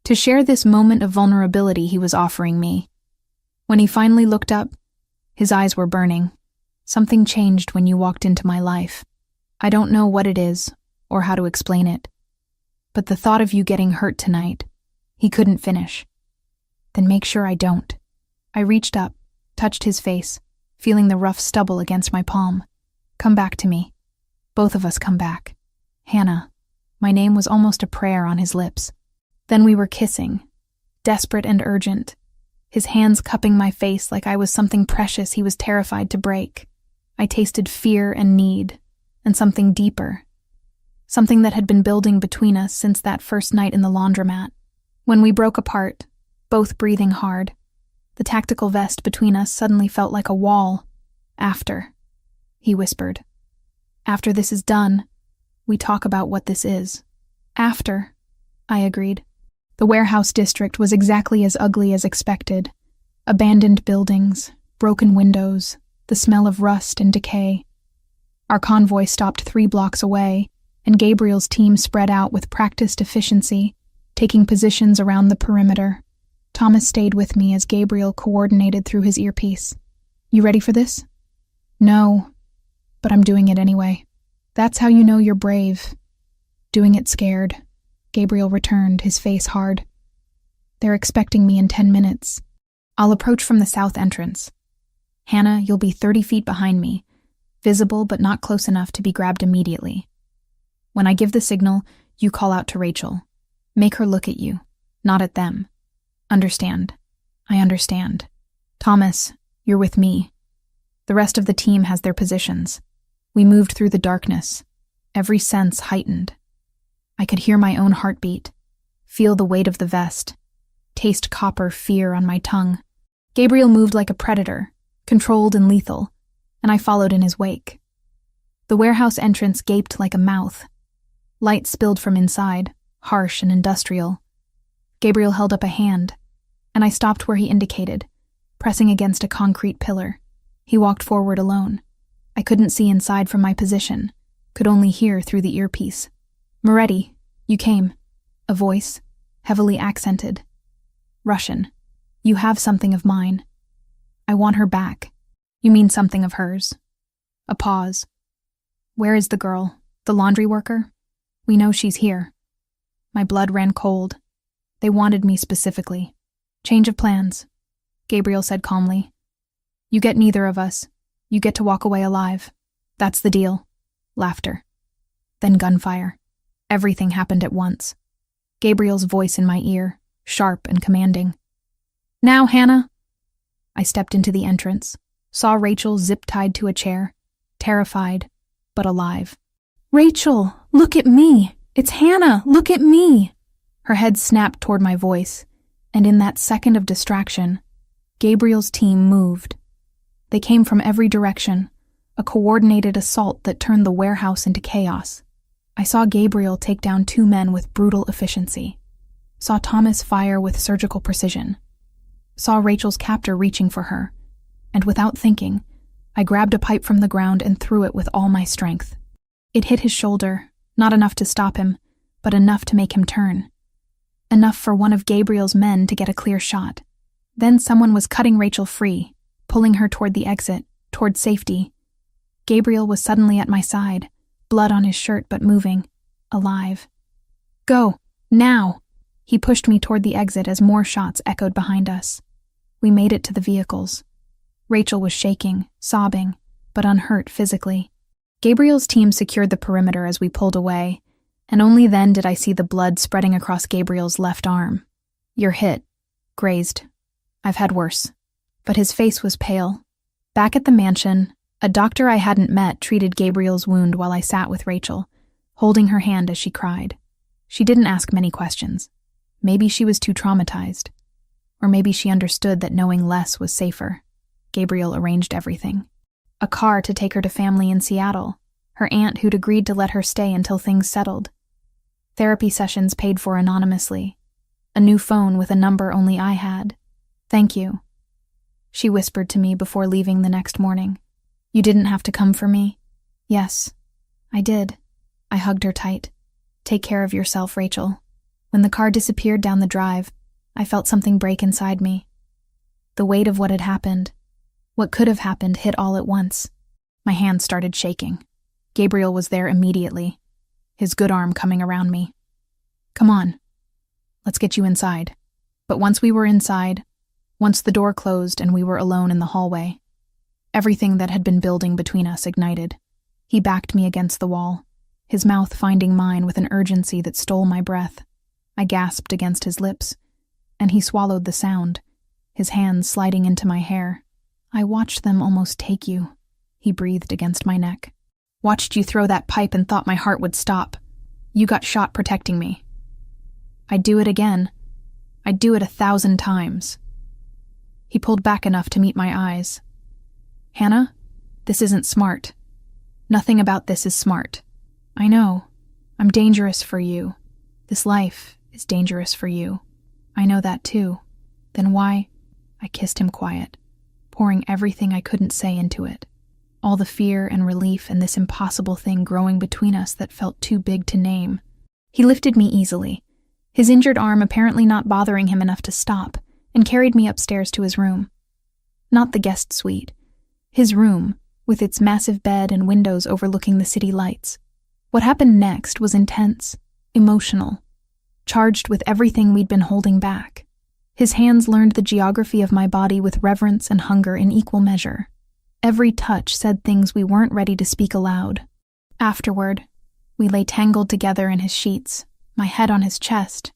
A: To share this moment of vulnerability he was offering me. When he finally looked up, his eyes were burning. "Something changed when you walked into my life. I don't know what it is, or how to explain it. But the thought of you getting hurt tonight," he couldn't finish. "Then make sure I don't." I reached up, touched his face, feeling the rough stubble against my palm. "Come back to me. Both of us come back. Hannah." My name was almost a prayer on his lips. Then we were kissing, desperate and urgent, his hands cupping my face like I was something precious he was terrified to break. I tasted fear and need, and something deeper, something that had been building between us since that first night in the laundromat. When we broke apart, both breathing hard, the tactical vest between us suddenly felt like a wall. "After," he whispered. "After this is done, we talk about what this is." "After," I agreed. The warehouse district was exactly as ugly as expected. Abandoned buildings, broken windows, the smell of rust and decay. Our convoy stopped 3 blocks away, and Gabriel's team spread out with practiced efficiency, taking positions around the perimeter. Thomas stayed with me as Gabriel coordinated through his earpiece. "You ready for this?" "No, but I'm doing it anyway." "That's how you know you're brave." "Doing it scared," Gabriel returned, his face hard. "They're expecting me in 10 minutes. I'll approach from the south entrance. Hannah, you'll be 30 feet behind me, visible but not close enough to be grabbed immediately. When I give the signal, you call out to Rachel. Make her look at you, not at them. Understand?" "I understand." "Thomas, you're with me. The rest of the team has their positions." We moved through the darkness, every sense heightened. I could hear my own heartbeat, feel the weight of the vest, taste copper fear on my tongue. Gabriel moved like a predator, controlled and lethal, and I followed in his wake. The warehouse entrance gaped like a mouth. Light spilled from inside, harsh and industrial. Gabriel held up a hand, and I stopped where he indicated, pressing against a concrete pillar. He walked forward alone. I couldn't see inside from my position, could only hear through the earpiece. "Moretti, you came." A voice, heavily accented. "Russian. You have something of mine. I want her back." "You mean something of hers?" A pause. "Where is the girl? The laundry worker?" "We know she's here." My blood ran cold. They wanted me specifically. "Change of plans," Gabriel said calmly. "You get neither of us. You get to walk away alive. That's the deal." Laughter. Then gunfire. Everything happened at once. Gabriel's voice in my ear, sharp and commanding. "Now, Hannah." I stepped into the entrance, saw Rachel zip-tied to a chair, terrified, but alive. "Rachel, look at me," It's Hannah! Look at me! Her head snapped toward my voice, and in that second of distraction, Gabriel's team moved. They came from every direction, a coordinated assault that turned the warehouse into chaos. I saw Gabriel take down 2 men with brutal efficiency, saw Thomas fire with surgical precision, saw Rachel's captor reaching for her, and without thinking, I grabbed a pipe from the ground and threw it with all my strength. It hit his shoulder, not enough to stop him, but enough to make him turn. Enough for one of Gabriel's men to get a clear shot. Then someone was cutting Rachel free, pulling her toward the exit, toward safety. Gabriel was suddenly at my side, blood on his shirt but moving, alive. Go, now! He pushed me toward the exit as more shots echoed behind us. We made it to the vehicles. Rachel was shaking, sobbing, but unhurt physically. Gabriel's team secured the perimeter as we pulled away, and only then did I see the blood spreading across Gabriel's left arm. You're hit. Grazed. I've had worse. But his face was pale. Back at the mansion, a doctor I hadn't met treated Gabriel's wound while I sat with Rachel, holding her hand as she cried. She didn't ask many questions. Maybe she was too traumatized. Or maybe she understood that knowing less was safer. Gabriel arranged everything. A car to take her to family in Seattle, her aunt who'd agreed to let her stay until things settled. Therapy sessions paid for anonymously. A new phone with a number only I had. Thank you, she whispered to me before leaving the next morning. You didn't have to come for me. Yes, I did. I hugged her tight. Take care of yourself, Rachel. When the car disappeared down the drive, I felt something break inside me. The weight of what had happened, what could have happened, hit all at once. My hand started shaking. Gabriel was there immediately, his good arm coming around me. Come on, let's get you inside. But once we were inside, once the door closed and we were alone in the hallway, everything that had been building between us ignited. He backed me against the wall, his mouth finding mine with an urgency that stole my breath. I gasped against his lips, and he swallowed the sound, his hands sliding into my hair. I watched them almost take you, he breathed against my neck. Watched you throw that pipe and thought my heart would stop. You got shot protecting me. I'd do it again. I'd do it 1,000 times. He pulled back enough to meet my eyes. Hannah, this isn't smart. Nothing about this is smart. I know. I'm dangerous for you. This life is dangerous for you. I know that too. Then why? I kissed him quiet, pouring everything I couldn't say into it. All the fear and relief and this impossible thing growing between us that felt too big to name. He lifted me easily, his injured arm apparently not bothering him enough to stop, and carried me upstairs to his room. Not the guest suite. His room, with its massive bed and windows overlooking the city lights. What happened next was intense, emotional, charged with everything we'd been holding back. His hands learned the geography of my body with reverence and hunger in equal measure. Every touch said things we weren't ready to speak aloud. Afterward, we lay tangled together in his sheets, my head on his chest,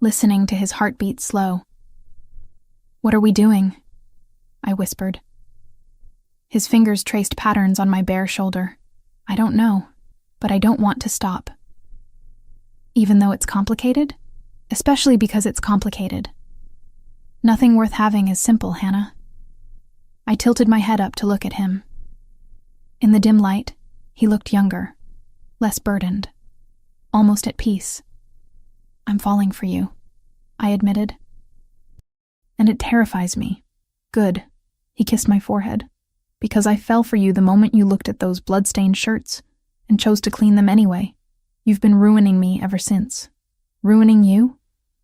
A: listening to his heartbeat slow. What are we doing? I whispered. His fingers traced patterns on my bare shoulder. I don't know, but I don't want to stop. Even though it's complicated? Especially because it's complicated. Nothing worth having is simple, Hannah. I tilted my head up to look at him. In the dim light, he looked younger, less burdened, almost at peace. I'm falling for you, I admitted. And it terrifies me. Good, he kissed my forehead, because I fell for you the moment you looked at those blood-stained shirts and chose to clean them anyway. You've been ruining me ever since. Ruining you?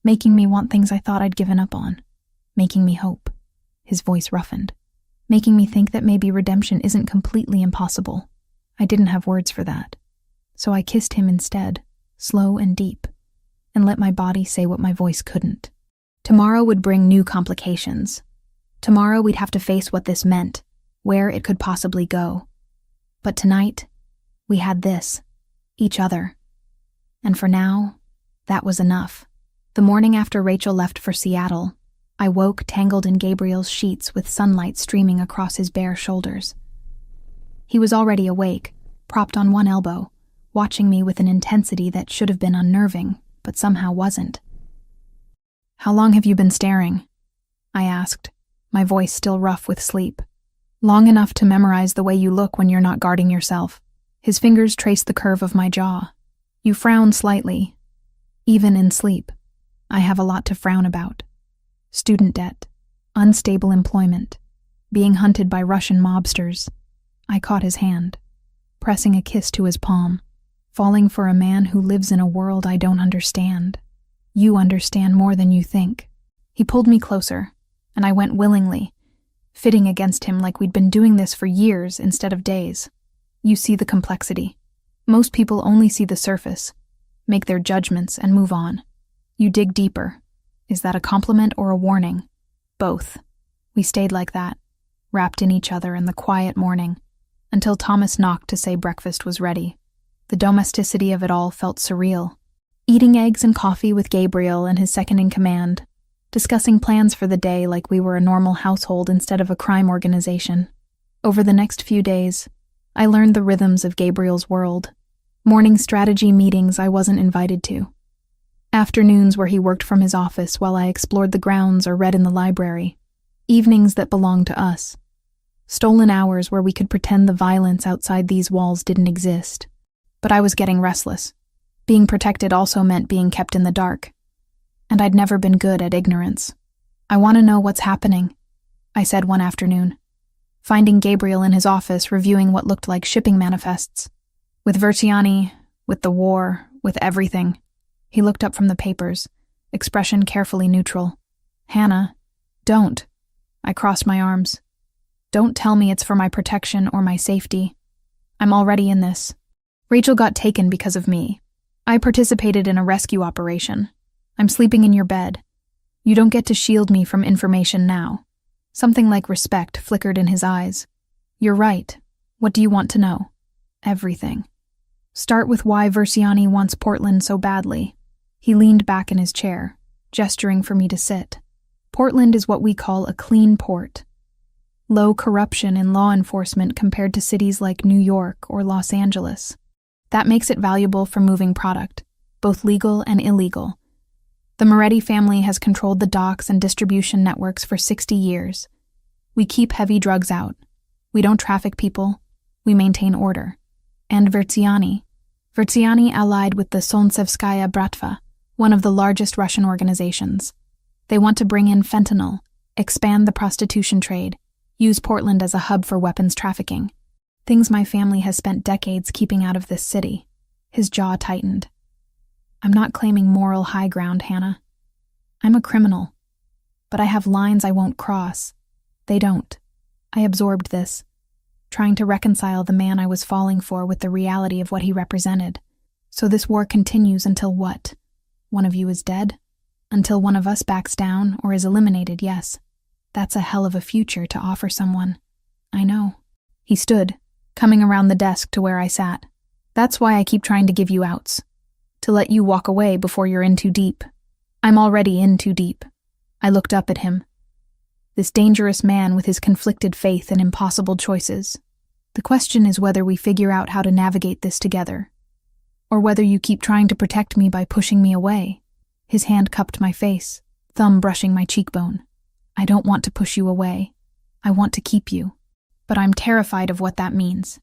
A: Making me want things I thought I'd given up on. Making me hope. His voice roughened. Making me think that maybe redemption isn't completely impossible. I didn't have words for that. So I kissed him instead, slow and deep, and let my body say what my voice couldn't. Tomorrow would bring new complications. Tomorrow we'd have to face what this meant, where it could possibly go. But tonight, we had this, each other. And for now, that was enough. The morning after Rachel left for Seattle, I woke tangled in Gabriel's sheets with sunlight streaming across his bare shoulders. He was already awake, propped on one elbow, watching me with an intensity that should have been unnerving, but somehow wasn't. "How long have you been staring?" I asked, my voice still rough with sleep. "Long enough to memorize the way you look when you're not guarding yourself." His fingers traced the curve of my jaw. "You frown slightly. Even in sleep. I have a lot to frown about. Student debt, unstable employment, being hunted by Russian mobsters." I caught his hand, pressing a kiss to his palm, falling for a man who lives in a world I don't understand. "You understand more than you think." He pulled me closer, and I went willingly, fitting against him like we'd been doing this for years instead of days. "You see the complexity. Most people only see the surface, make their judgments, and move on. You dig deeper. Is that a compliment or a warning?" "Both." We stayed like that, wrapped in each other in the quiet morning, until Thomas knocked to say breakfast was ready. The domesticity of it all felt surreal. Eating eggs and coffee with Gabriel and his second-in-command, discussing plans for the day like we were a normal household instead of a crime organization. Over the next few days, I learned the rhythms of Gabriel's world. Morning strategy meetings I wasn't invited to. Afternoons where he worked from his office while I explored the grounds or read in the library. Evenings that belonged to us. Stolen hours where we could pretend the violence outside these walls didn't exist. But I was getting restless. Being protected also meant being kept in the dark. And I'd never been good at ignorance. "I want to know what's happening," I said one afternoon, finding Gabriel in his office reviewing what looked like shipping manifests. With Versiani, with the war, with everything. He looked up from the papers, expression carefully neutral. "Hannah, don't." I crossed my arms. "Don't tell me it's for my protection or my safety. I'm already in this. Rachel got taken because of me. I participated in a rescue operation. I'm sleeping in your bed. You don't get to shield me from information now." Something like respect flickered in his eyes. "You're right. What do you want to know?" "Everything. Start with why Versiani wants Portland so badly." He leaned back in his chair, gesturing for me to sit. "Portland is what we call a clean port. Low corruption in law enforcement compared to cities like New York or Los Angeles. That makes it valuable for moving product, both legal and illegal. The Moretti family has controlled the docks and distribution networks for 60 years. We keep heavy drugs out. We don't traffic people. We maintain order. And Versiani allied with the Solntsevskaya Bratva, one of the largest Russian organizations. They want to bring in fentanyl, expand the prostitution trade, use Portland as a hub for weapons trafficking. Things my family has spent decades keeping out of this city." His jaw tightened. "I'm not claiming moral high ground, Hannah. I'm a criminal. But I have lines I won't cross. They don't. I absorbed this, trying to reconcile the man I was falling for with the reality of what he represented. So this war continues until what? One of you is dead? Until one of us backs down or is eliminated, yes. That's a hell of a future to offer someone." "I know." He stood, coming around the desk to where I sat. "That's why I keep trying to give you outs. To let you walk away before you're in too deep. I'm already in too deep." I looked up at him. This dangerous man with his conflicted faith and impossible choices. "The question is whether we figure out how to navigate this together. Or whether you keep trying to protect me by pushing me away." His hand cupped my face, thumb brushing my cheekbone. "I don't want to push you away. I want to keep you. But I'm terrified of what that means.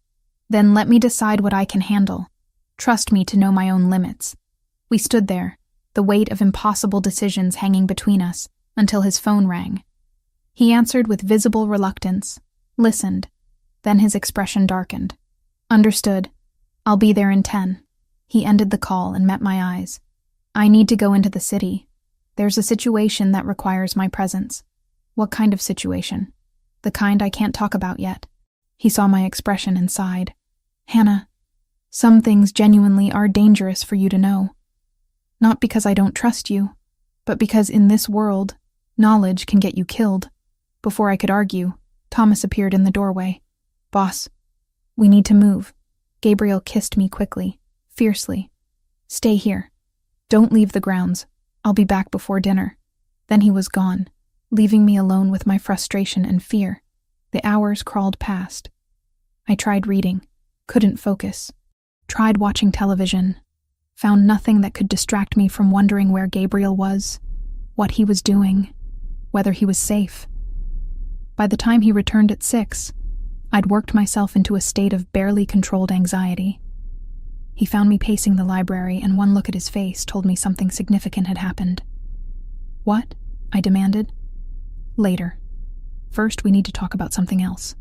A: Then let me decide what I can handle. Trust me to know my own limits." We stood there, the weight of impossible decisions hanging between us, until his phone rang. He answered with visible reluctance, listened, then his expression darkened. "Understood. I'll be there in 10. He ended the call and met my eyes. "I need to go into the city. There's a situation that requires my presence." "What kind of situation?" "The kind I can't talk about yet." He saw my expression and sighed. "Hannah, some things genuinely are dangerous for you to know. Not because I don't trust you, but because in this world, knowledge can get you killed." Before I could argue, Thomas appeared in the doorway. "Boss, we need to move." Gabriel kissed me quickly, fiercely. "Stay here. Don't leave the grounds. I'll be back before dinner." Then he was gone, leaving me alone with my frustration and fear. The hours crawled past. I tried reading, couldn't focus. tried watching television, found nothing that could distract me from wondering where Gabriel was, what he was doing, whether he was safe. By the time he returned at 6, I'd worked myself into a state of barely controlled anxiety. He found me pacing the library, and one look at his face told me something significant had happened. "What?" I demanded. "Later. First, we need to talk about something else."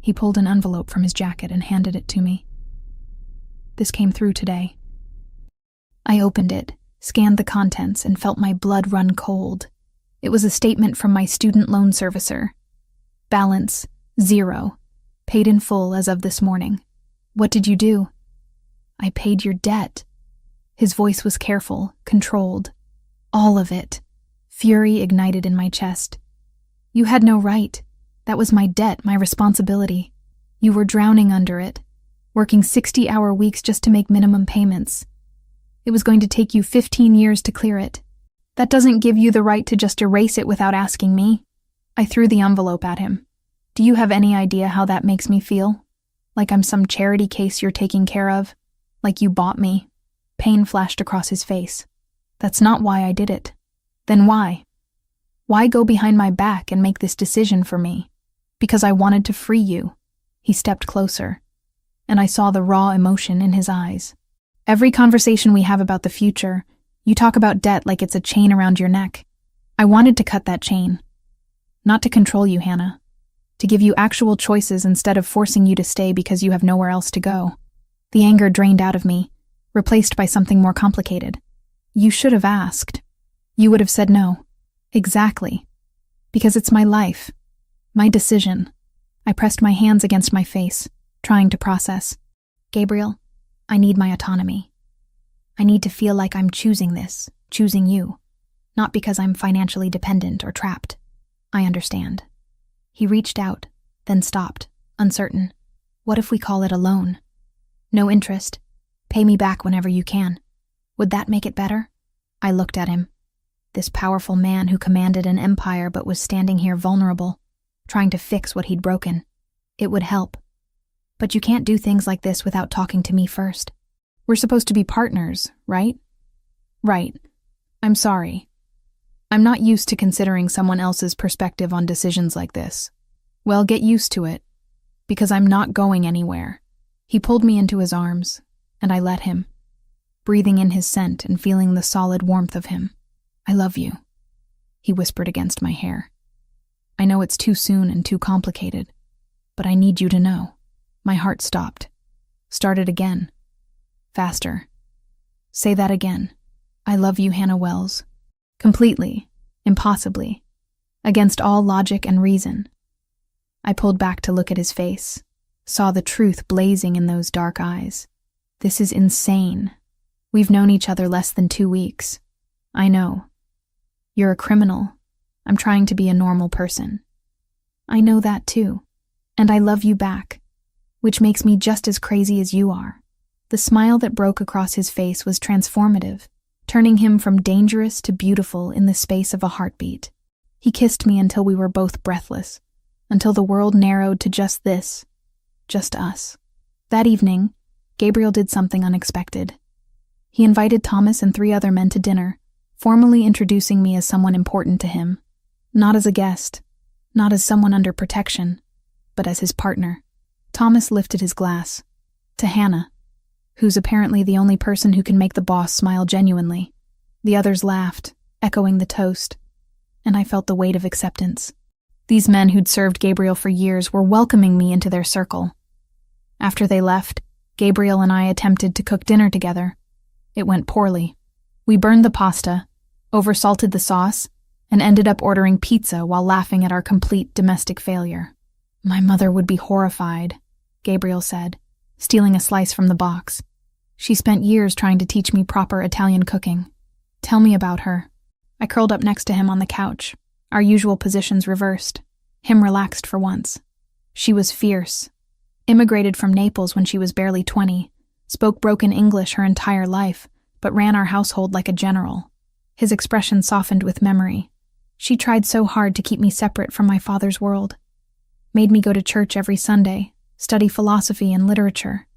A: He pulled an envelope from his jacket and handed it to me. "This came through today." I opened it, scanned the contents, and felt my blood run cold. It was a statement from my student loan servicer. Balance, 0. Paid in full as of this morning. "What did you do?" "I paid your debt." His voice was careful, controlled. All of it. Fury ignited in my chest. "You had no right. That was my debt, my responsibility. You were drowning under it, working 60-hour weeks just to make minimum payments. It was going to take you 15 years to clear it. That doesn't give you the right to just erase it without asking me." I threw the envelope at him. "Do you have any idea how that makes me feel? Like I'm some charity case you're taking care of? Like you bought me?" Pain flashed across his face. "That's not why I did it." "Then why? Why go behind my back and make this decision for me?" "Because I wanted to free you." He stepped closer, and I saw the raw emotion in his eyes. "Every conversation we have about the future, you talk about debt like it's a chain around your neck. I wanted to cut that chain. Not to control you, Hannah. To give you actual choices instead of forcing you to stay because you have nowhere else to go." The anger drained out of me, replaced by something more complicated. "You should have asked. You would have said no." "Exactly. Because it's my life. My decision." I pressed my hands against my face, trying to process. "Gabriel, I need my autonomy. I need to feel like I'm choosing this, choosing you. Not because I'm financially dependent or trapped. I understand." He reached out, then stopped, uncertain. "What if we call it a loan? No interest. Pay me back whenever you can. Would that make it better?" I looked at him. This powerful man who commanded an empire but was standing here vulnerable, trying to fix what he'd broken. It would help. "But you can't do things like this without talking to me first. We're supposed to be partners, right?" "Right. I'm sorry. I'm not used to considering someone else's perspective on decisions like this." "Well, get used to it, because I'm not going anywhere." He pulled me into his arms, and I let him, breathing in his scent and feeling the solid warmth of him. "I love you," he whispered against my hair. "I know it's too soon and too complicated, but I need you to know." My heart stopped. Started again. Faster. "Say that again." "I love you, Hannah Wells." Completely. Impossibly. Against all logic and reason. I pulled back to look at his face, saw the truth blazing in those dark eyes. "This is insane. We've known each other less than 2 weeks. I know. You're a criminal. I'm trying to be a normal person. I know that too. And I love you back, which makes me just as crazy as you are." The smile that broke across his face was transformative, turning him from dangerous to beautiful in the space of a heartbeat. He kissed me until we were both breathless, until the world narrowed to just this, just us. That evening, Gabriel did something unexpected. He invited Thomas and 3 other men to dinner, formally introducing me as someone important to him. Not as a guest, not as someone under protection, but as his partner. Thomas lifted his glass. To Hannah, who's apparently the only person who can make the boss smile genuinely. The others laughed, echoing the toast, and I felt the weight of acceptance. These men who'd served Gabriel for years were welcoming me into their circle. After they left, Gabriel and I attempted to cook dinner together. It went poorly. We burned the pasta, oversalted the sauce, and ended up ordering pizza while laughing at our complete domestic failure. "My mother would be horrified," Gabriel said, stealing a slice from the box. "She spent years trying to teach me proper Italian cooking. Tell me about her." I curled up next to him on the couch, our usual positions reversed, him relaxed for once. "She was fierce. Immigrated from Naples when she was barely 20, spoke broken English her entire life, but ran our household like a general." His expression softened with memory. "She tried so hard to keep me separate from my father's world. Made me go to church every Sunday, study philosophy and literature.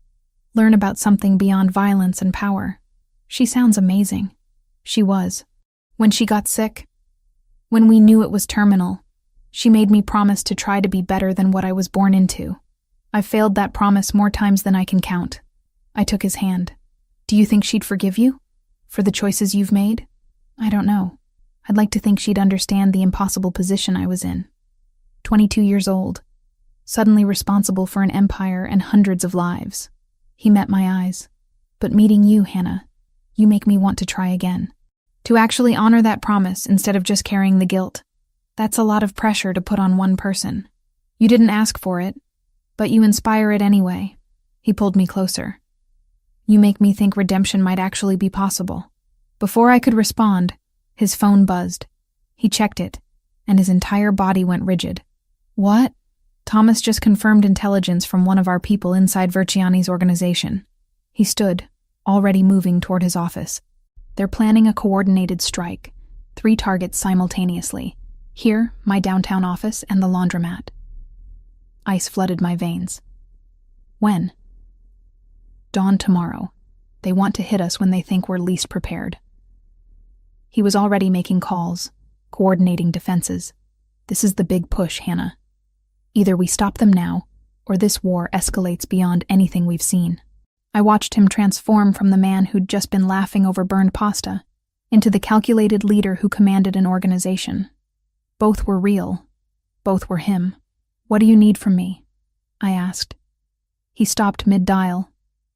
A: learn about something beyond violence and power. She sounds amazing. She was. When she got sick, when we knew it was terminal, she made me promise to try to be better than what I was born into. I've failed that promise more times than I can count. I took his hand. Do you think she'd forgive you? For the choices you've made? I don't know. I'd like to think she'd understand the impossible position I was in. 22 years old, suddenly responsible for an empire and hundreds of lives. He met my eyes. But meeting you, Hannah, you make me want to try again. To actually honor that promise instead of just carrying the guilt. That's a lot of pressure to put on one person. You didn't ask for it, but you inspire it anyway. He pulled me closer. You make me think redemption might actually be possible. Before I could respond, his phone buzzed. He checked it, and his entire body went rigid. What? Thomas just confirmed intelligence from one of our people inside Verciani's organization. He stood, already moving toward his office. They're planning a coordinated strike, 3 targets simultaneously. Here, my downtown office, and the laundromat. Ice flooded my veins. When? Dawn tomorrow. They want to hit us when they think we're least prepared. He was already making calls, coordinating defenses. This is the big push, Hannah. Either we stop them now, or this war escalates beyond anything we've seen. I watched him transform from the man who'd just been laughing over burned pasta into the calculated leader who commanded an organization. Both were real. Both were him. What do you need from me? I asked. He stopped mid-dial,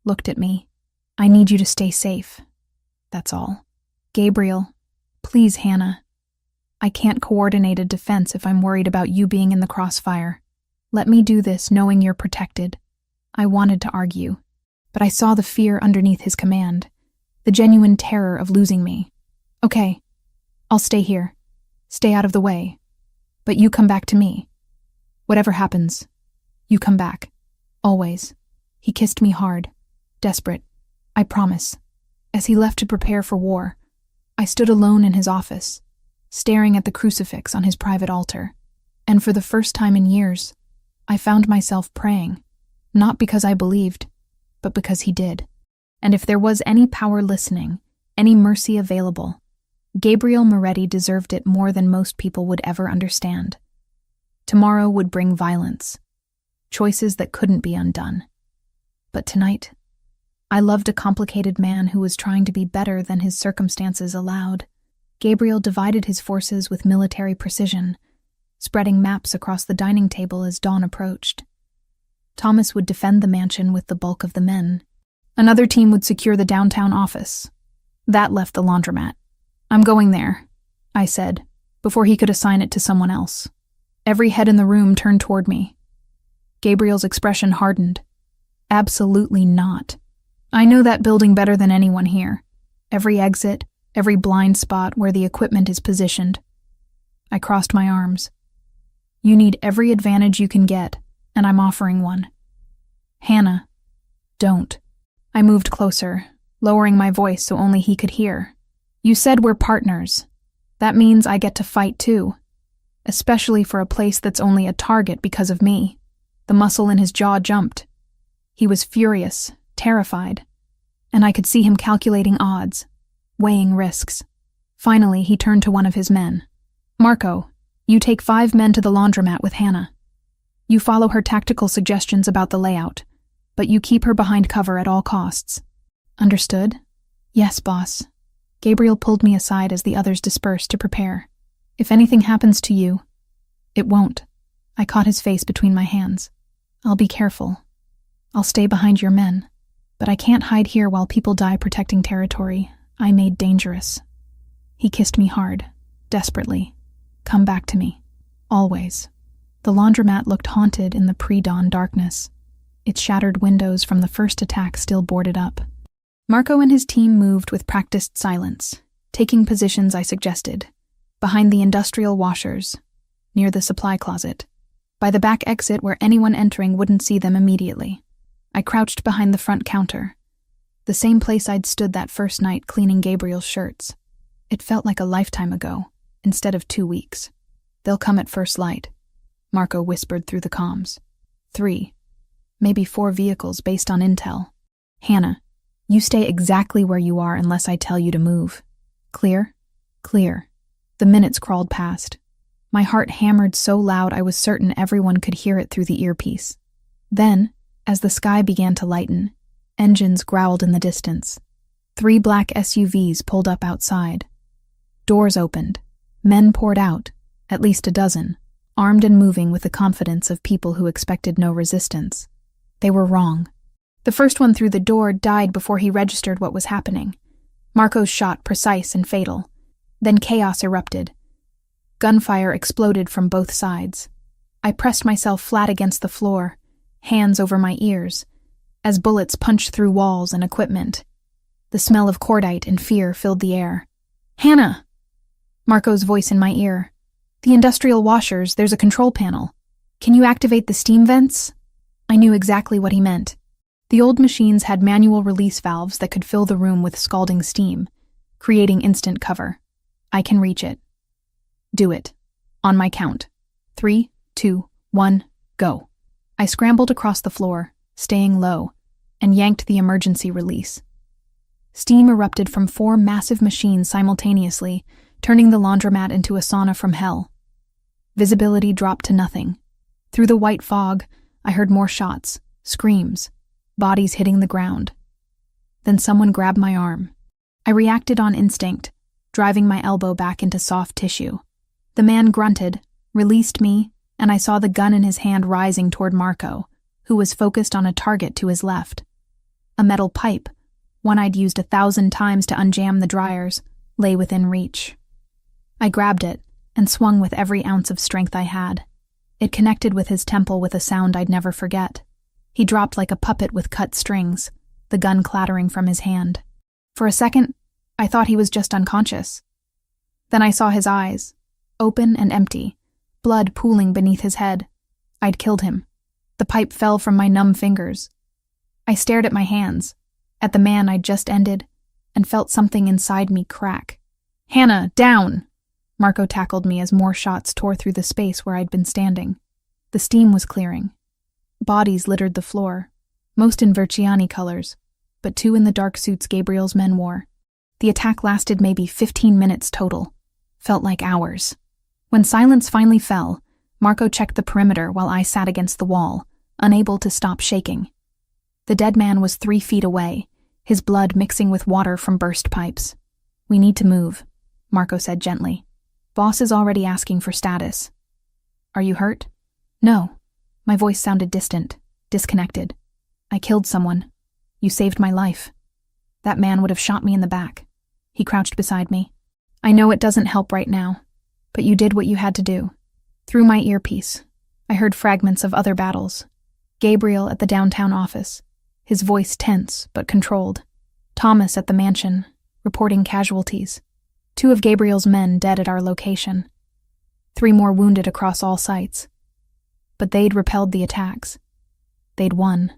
A: looked at me. I need you to stay safe. That's all. Gabriel, please, Hannah. I can't coordinate a defense if I'm worried about you being in the crossfire. Let me do this knowing you're protected. I wanted to argue, but I saw the fear underneath his command, the genuine terror of losing me. Okay, I'll stay here. Stay out of the way. But you come back to me. Whatever happens, you come back. Always. He kissed me hard, desperate. I promise. As he left to prepare for war, I stood alone in his office, staring at the crucifix on his private altar. And for the first time in years, I found myself praying, not because I believed, but because he did. And if there was any power listening, any mercy available, Gabriel Moretti deserved it more than most people would ever understand. Tomorrow would bring violence, choices that couldn't be undone. But tonight, I loved a complicated man who was trying to be better than his circumstances allowed. Gabriel divided his forces with military precision, spreading maps across the dining table as dawn approached. Thomas would defend the mansion with the bulk of the men. Another team would secure the downtown office. That left the laundromat. I'm going there, I said, before he could assign it to someone else. Every head in the room turned toward me. Gabriel's expression hardened. Absolutely not. I know that building better than anyone here. Every exit, every blind spot where the equipment is positioned. I crossed my arms. You need every advantage you can get, and I'm offering one. Hannah, don't. I moved closer, lowering my voice so only he could hear. You said we're partners. That means I get to fight too. Especially for a place that's only a target because of me. The muscle in his jaw jumped. He was furious, terrified, and I could see him calculating odds, weighing risks. Finally, he turned to one of his men. Marco, you take 5 men to the laundromat with Hannah. You follow her tactical suggestions about the layout, but you keep her behind cover at all costs. Understood? Yes, boss. Gabriel pulled me aside as the others dispersed to prepare. If anything happens to you, it won't. I caught his face between my hands. I'll be careful. I'll stay behind your men. But I can't hide here while people die protecting territory I made dangerous. He kissed me hard, desperately. Come back to me. Always. The laundromat looked haunted in the pre-dawn darkness. Its shattered windows from the first attack still boarded up. Marco and his team moved with practiced silence, taking positions I suggested, behind the industrial washers, near the supply closet, by the back exit where anyone entering wouldn't see them immediately. I crouched behind the front counter, the same place I'd stood that first night cleaning Gabriel's shirts. It felt like a lifetime ago, instead of 2 weeks. They'll come at first light, Marco whispered through the comms. 3, maybe 4 vehicles based on intel. Hannah, you stay exactly where you are unless I tell you to move. Clear? Clear. The minutes crawled past. My heart hammered so loud I was certain everyone could hear it through the earpiece. Then, as the sky began to lighten, engines growled in the distance. 3 black SUVs pulled up outside. Doors opened. Men poured out, at least a dozen, armed and moving with the confidence of people who expected no resistance. They were wrong. The first one through the door died before he registered what was happening. Marco's shot precise and fatal. Then chaos erupted. Gunfire exploded from both sides. I pressed myself flat against the floor, hands over my ears, as bullets punched through walls and equipment. The smell of cordite and fear filled the air. Hannah! Marco's voice in my ear. The industrial washers, there's a control panel. Can you activate the steam vents? I knew exactly what he meant. The old machines had manual release valves that could fill the room with scalding steam, creating instant cover. I can reach it. Do it. On my count. 3, 2, 1, go. I scrambled across the floor, staying low, and yanked the emergency release. Steam erupted from 4 massive machines simultaneously, turning the laundromat into a sauna from hell. Visibility dropped to nothing. Through the white fog, I heard more shots, screams, bodies hitting the ground. Then someone grabbed my arm. I reacted on instinct, driving my elbow back into soft tissue. The man grunted, released me, and I saw the gun in his hand rising toward Marco, who was focused on a target to his left. A metal pipe, one I'd used 1,000 times to unjam the dryers, lay within reach. I grabbed it and swung with every ounce of strength I had. It connected with his temple with a sound I'd never forget. He dropped like a puppet with cut strings, the gun clattering from his hand. For a second, I thought he was just unconscious. Then I saw his eyes, open and empty, blood pooling beneath his head. I'd killed him. The pipe fell from my numb fingers. I stared at my hands, at the man I'd just ended, and felt something inside me crack. Hannah, down! Marco tackled me as more shots tore through the space where I'd been standing. The steam was clearing. Bodies littered the floor, most in Verciani colors, but 2 in the dark suits Gabriel's men wore. The attack lasted maybe 15 minutes total. Felt like hours. When silence finally fell, Marco checked the perimeter while I sat against the wall, unable to stop shaking. The dead man was 3 feet away, his blood mixing with water from burst pipes. We need to move, Marco said gently. Boss is already asking for status. Are you hurt? No. My voice sounded distant, disconnected. I killed someone. You saved my life. That man would have shot me in the back. He crouched beside me. I know it doesn't help right now, but you did what you had to do. Through my earpiece, I heard fragments of other battles. Gabriel at the downtown office, his voice tense but controlled. Thomas at the mansion, reporting casualties. 2 of Gabriel's men dead at our location. 3 more wounded across all sites. But they'd repelled the attacks. They'd won.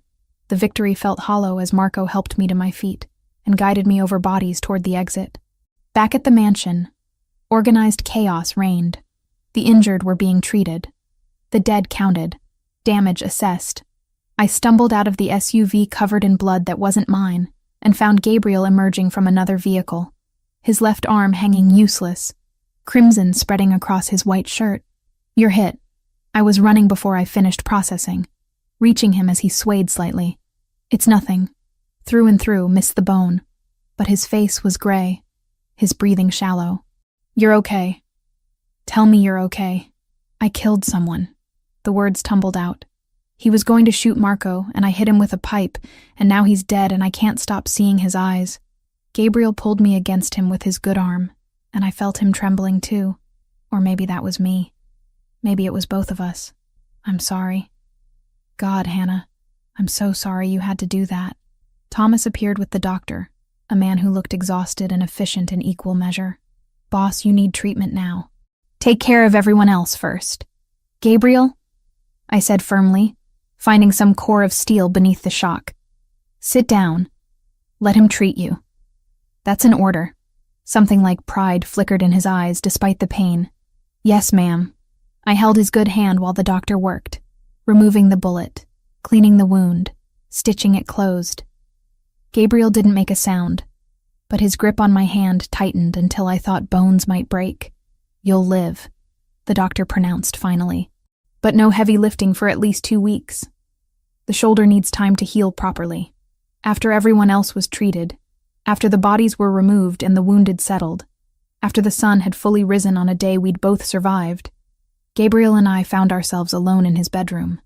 A: The victory felt hollow as Marco helped me to my feet and guided me over bodies toward the exit. Back at the mansion, organized chaos reigned. The injured were being treated. The dead counted. Damage assessed. I stumbled out of the SUV covered in blood that wasn't mine and found Gabriel emerging from another vehicle, his left arm hanging useless, crimson spreading across his white shirt. You're hit. I was running before I finished processing, reaching him as he swayed slightly. It's nothing. Through and through, missed the bone. But his face was gray, his breathing shallow. You're okay. Tell me you're okay. I killed someone. The words tumbled out. He was going to shoot Marco, and I hit him with a pipe, and now he's dead and I can't stop seeing his eyes. Gabriel pulled me against him with his good arm, and I felt him trembling too. Or maybe that was me. Maybe it was both of us. I'm sorry. God, Hannah, I'm so sorry you had to do that. Thomas appeared with the doctor, a man who looked exhausted and efficient in equal measure. Boss, you need treatment now. Take care of everyone else first. Gabriel? I said firmly, finding some core of steel beneath the shock. Sit down. Let him treat you. That's an order. Something like pride flickered in his eyes despite the pain. Yes, ma'am. I held his good hand while the doctor worked, removing the bullet, cleaning the wound, stitching it closed. Gabriel didn't make a sound, but his grip on my hand tightened until I thought bones might break. "You'll live," the doctor pronounced finally. "But no heavy lifting for at least 2 weeks. The shoulder needs time to heal properly. After everyone else was treated, after the bodies were removed and the wounded settled, after the sun had fully risen on a day we'd both survived, Gabriel and I found ourselves alone in his bedroom.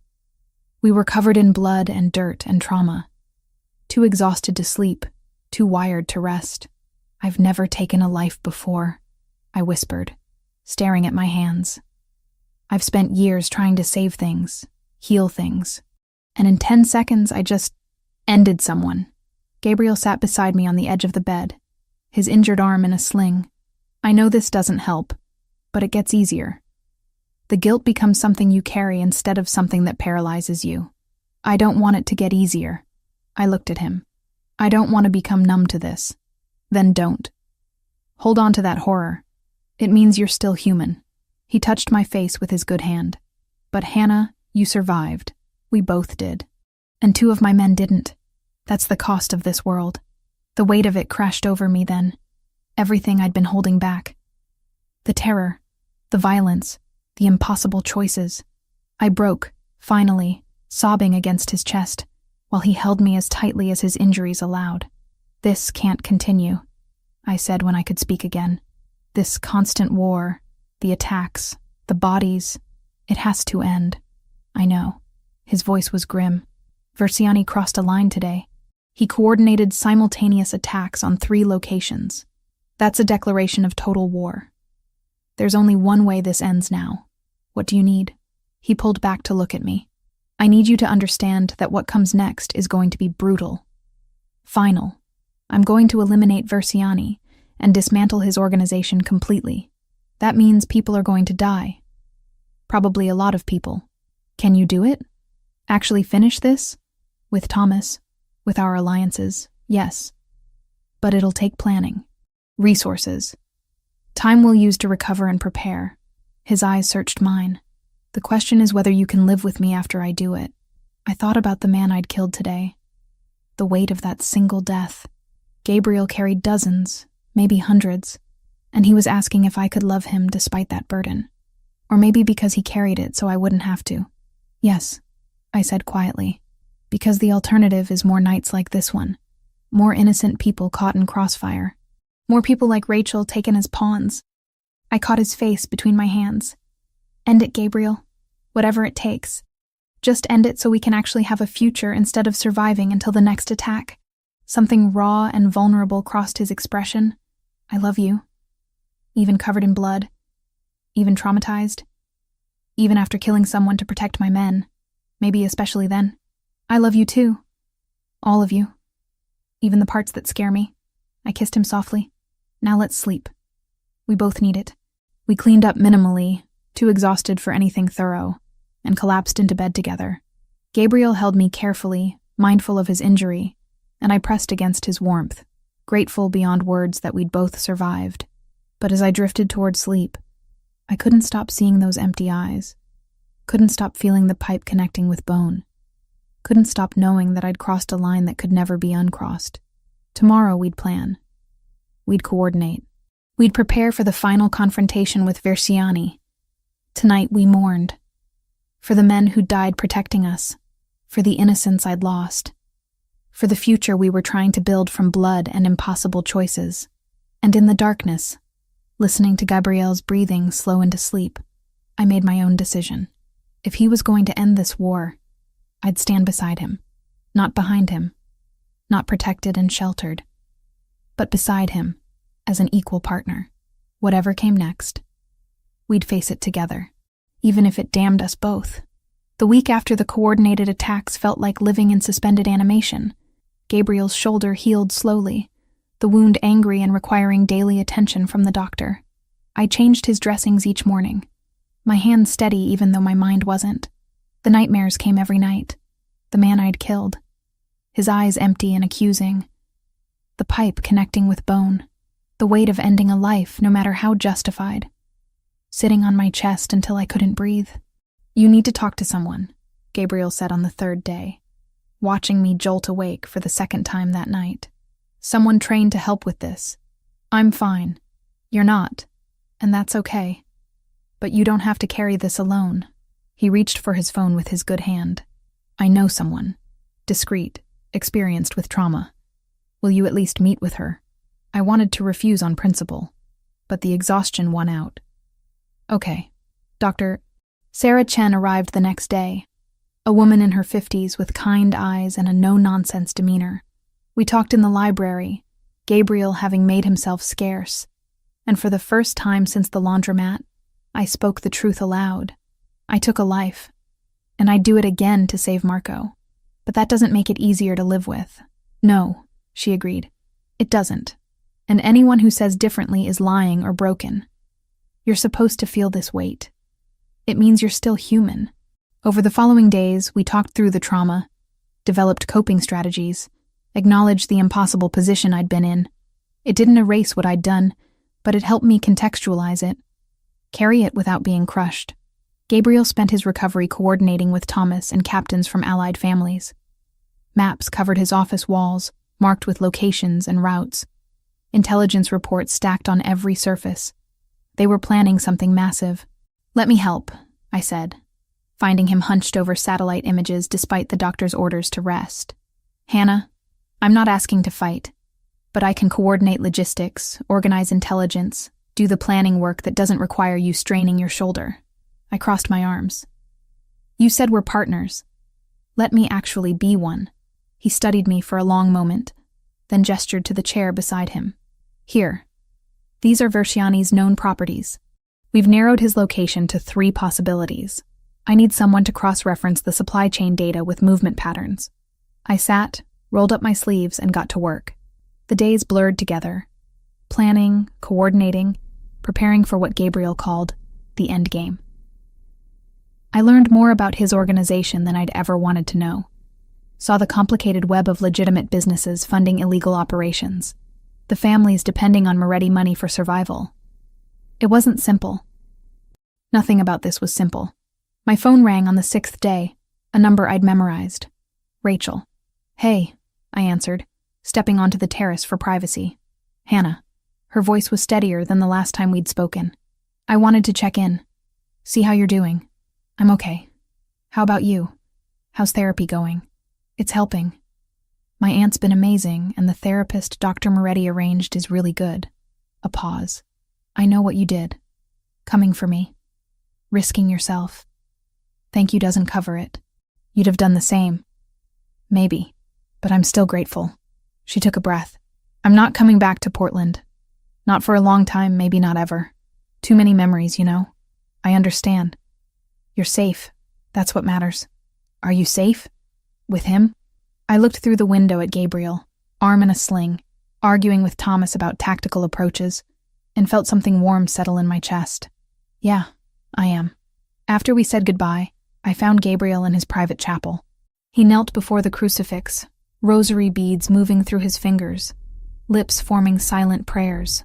A: We were covered in blood and dirt and trauma. Too exhausted to sleep, too wired to rest. "I've never taken a life before," I whispered, staring at my hands. "I've spent years trying to save things, heal things, and in 10 seconds I just ended someone." Gabriel sat beside me on the edge of the bed, his injured arm in a sling. "I know this doesn't help, but it gets easier. The guilt becomes something you carry instead of something that paralyzes you. I don't want it to get easier." I looked at him. "I don't want to become numb to this." "Then don't. Hold on to that horror. It means you're still human." He touched my face with his good hand. "But Hannah, you survived. We both did. And 2 of my men didn't. That's the cost of this world." The weight of it crashed over me then. Everything I'd been holding back. The terror, the violence, the impossible choices. I broke, finally, sobbing against his chest, while he held me as tightly as his injuries allowed. "This can't continue," I said when I could speak again. "This constant war, the attacks, the bodies, it has to end." "I know." His voice was grim. "Versiani crossed a line today. He coordinated simultaneous attacks on 3 locations. That's a declaration of total war. There's only one way this ends now. What do you need?" He pulled back to look at me. "I need you to understand that what comes next is going to be brutal. Final. I'm going to eliminate Versiani and dismantle his organization completely. That means people are going to die. Probably a lot of people. Can you do it? Actually finish this? With Thomas, with our alliances, yes. But it'll take planning. Resources. Time we'll use to recover and prepare." His eyes searched mine. "The question is whether you can live with me after I do it." I thought about the man I'd killed today. The weight of that single death. Gabriel carried dozens, maybe hundreds, and he was asking if I could love him despite that burden. Or maybe because he carried it so I wouldn't have to. "Yes," I said quietly, "because the alternative is more nights like this one. More innocent people caught in crossfire. More people like Rachel taken as pawns." I caught his face between my hands. "End it, Gabriel. Whatever it takes. Just end it so we can actually have a future instead of surviving until the next attack." Something raw and vulnerable crossed his expression. "I love you. Even covered in blood. Even traumatized. Even after killing someone to protect my men. Maybe especially then. I love you too. All of you. Even the parts that scare me." I kissed him softly. "Now let's sleep. We both need it." We cleaned up minimally, too exhausted for anything thorough, and collapsed into bed together. Gabriel held me carefully, mindful of his injury, and I pressed against his warmth, grateful beyond words that we'd both survived. But as I drifted toward sleep, I couldn't stop seeing those empty eyes, couldn't stop feeling the pipe connecting with bone, couldn't stop knowing that I'd crossed a line that could never be uncrossed. Tomorrow we'd plan. We'd coordinate. We'd prepare for the final confrontation with Versiani. Tonight we mourned. For the men who died protecting us, for the innocence I'd lost, for the future we were trying to build from blood and impossible choices. And in the darkness, listening to Gabriel's breathing slow into sleep, I made my own decision. If he was going to end this war, I'd stand beside him, not behind him, not protected and sheltered, but beside him, as an equal partner. Whatever came next, we'd face it together, even if it damned us both. The week after the coordinated attacks felt like living in suspended animation. Gabriel's shoulder healed slowly, the wound angry and requiring daily attention from the doctor. I changed his dressings each morning, my hand steady even though my mind wasn't. The nightmares came every night. The man I'd killed, his eyes empty and accusing. The pipe connecting with bone. The weight of ending a life, no matter how justified. Sitting on my chest until I couldn't breathe. "You need to talk to someone," Gabriel said on the 3rd day, watching me jolt awake for the 2nd time that night. Someone trained to help with this. I'm fine. You're not. And that's okay. But you don't have to carry this alone. He reached for his phone with his good hand. I know someone. Discreet, experienced with trauma. Will you at least meet with her? I wanted to refuse on principle, but the exhaustion won out. Okay. Dr. Sarah Chen arrived the next day, a woman in her 50s with kind eyes and a no-nonsense demeanor. We talked in the library, Gabriel having made himself scarce, and for the first time since the laundromat, I spoke the truth aloud. I took a life, and I'd do it again to save Marco. But that doesn't make it easier to live with. No, she agreed. It doesn't. And anyone who says differently is lying or broken. You're supposed to feel this weight. It means you're still human. Over the following days, we talked through the trauma, developed coping strategies, acknowledged the impossible position I'd been in. It didn't erase what I'd done, but it helped me contextualize it, carry it without being crushed. Gabriel spent his recovery coordinating with Thomas and captains from allied families. Maps covered his office walls, marked with locations and routes. Intelligence reports stacked on every surface. They were planning something massive. Let me help, I said, finding him hunched over satellite images despite the doctor's orders to rest. Hannah, I'm not asking to fight, but I can coordinate logistics, organize intelligence, do the planning work that doesn't require you straining your shoulder. I crossed my arms. You said we're partners. Let me actually be one. He studied me for a long moment, then gestured to the chair beside him. Here. These are Versiani's known properties. We've narrowed his location to 3 possibilities. I need someone to cross-reference the supply chain data with movement patterns. I sat, rolled up my sleeves, and got to work. The days blurred together. Planning, coordinating, preparing for what Gabriel called the end game. I learned more about his organization than I'd ever wanted to know. Saw the complicated web of legitimate businesses funding illegal operations. The families depending on Moretti money for survival. It wasn't simple. Nothing about this was simple. My phone rang on the 6th day, a number I'd memorized. Rachel. Hey, I answered, stepping onto the terrace for privacy. Hannah. Her voice was steadier than the last time we'd spoken. I wanted to check in. See how you're doing. I'm okay. How about you? How's therapy going? It's helping. My aunt's been amazing, and the therapist Dr. Moretti arranged is really good. A pause. I know what you did. Coming for me. Risking yourself. Thank you doesn't cover it. You'd have done the same. Maybe. But I'm still grateful. She took a breath. I'm not coming back to Portland. Not for a long time, maybe not ever. Too many memories, you know. I understand. You're safe. That's what matters. Are you safe? With him? I looked through the window at Gabriel, arm in a sling, arguing with Thomas about tactical approaches, and felt something warm settle in my chest. Yeah, I am. After we said goodbye, I found Gabriel in his private chapel. He knelt before the crucifix, rosary beads moving through his fingers, lips forming silent prayers.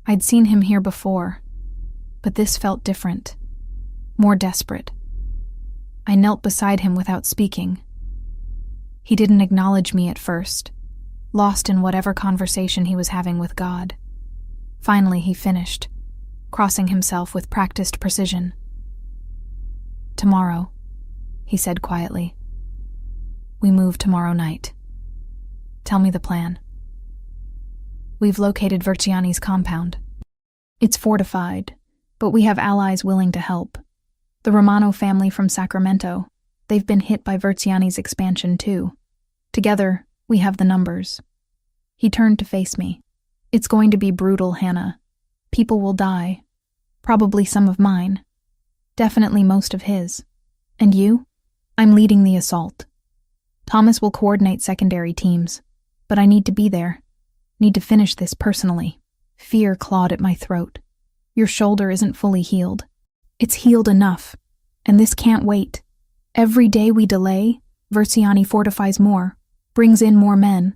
A: I'd seen him here before, but this felt different, more desperate. I knelt beside him without speaking. He didn't acknowledge me at first, lost in whatever conversation he was having with God. Finally, he finished, crossing himself with practiced precision. Tomorrow, he said quietly. We move tomorrow night. Tell me the plan. We've located Versiani's compound. It's fortified, but we have allies willing to help. The Romano family from Sacramento, they've been hit by Versiani's expansion too. Together, we have the numbers. He turned to face me. It's going to be brutal, Hannah. People will die. Probably some of mine. Definitely most of his. And you? I'm leading the assault. Thomas will coordinate secondary teams, but I need to be there. Need to finish this personally. Fear clawed at my throat. Your shoulder isn't fully healed. It's healed enough, and this can't wait. Every day we delay, Versiani fortifies more, brings in more men.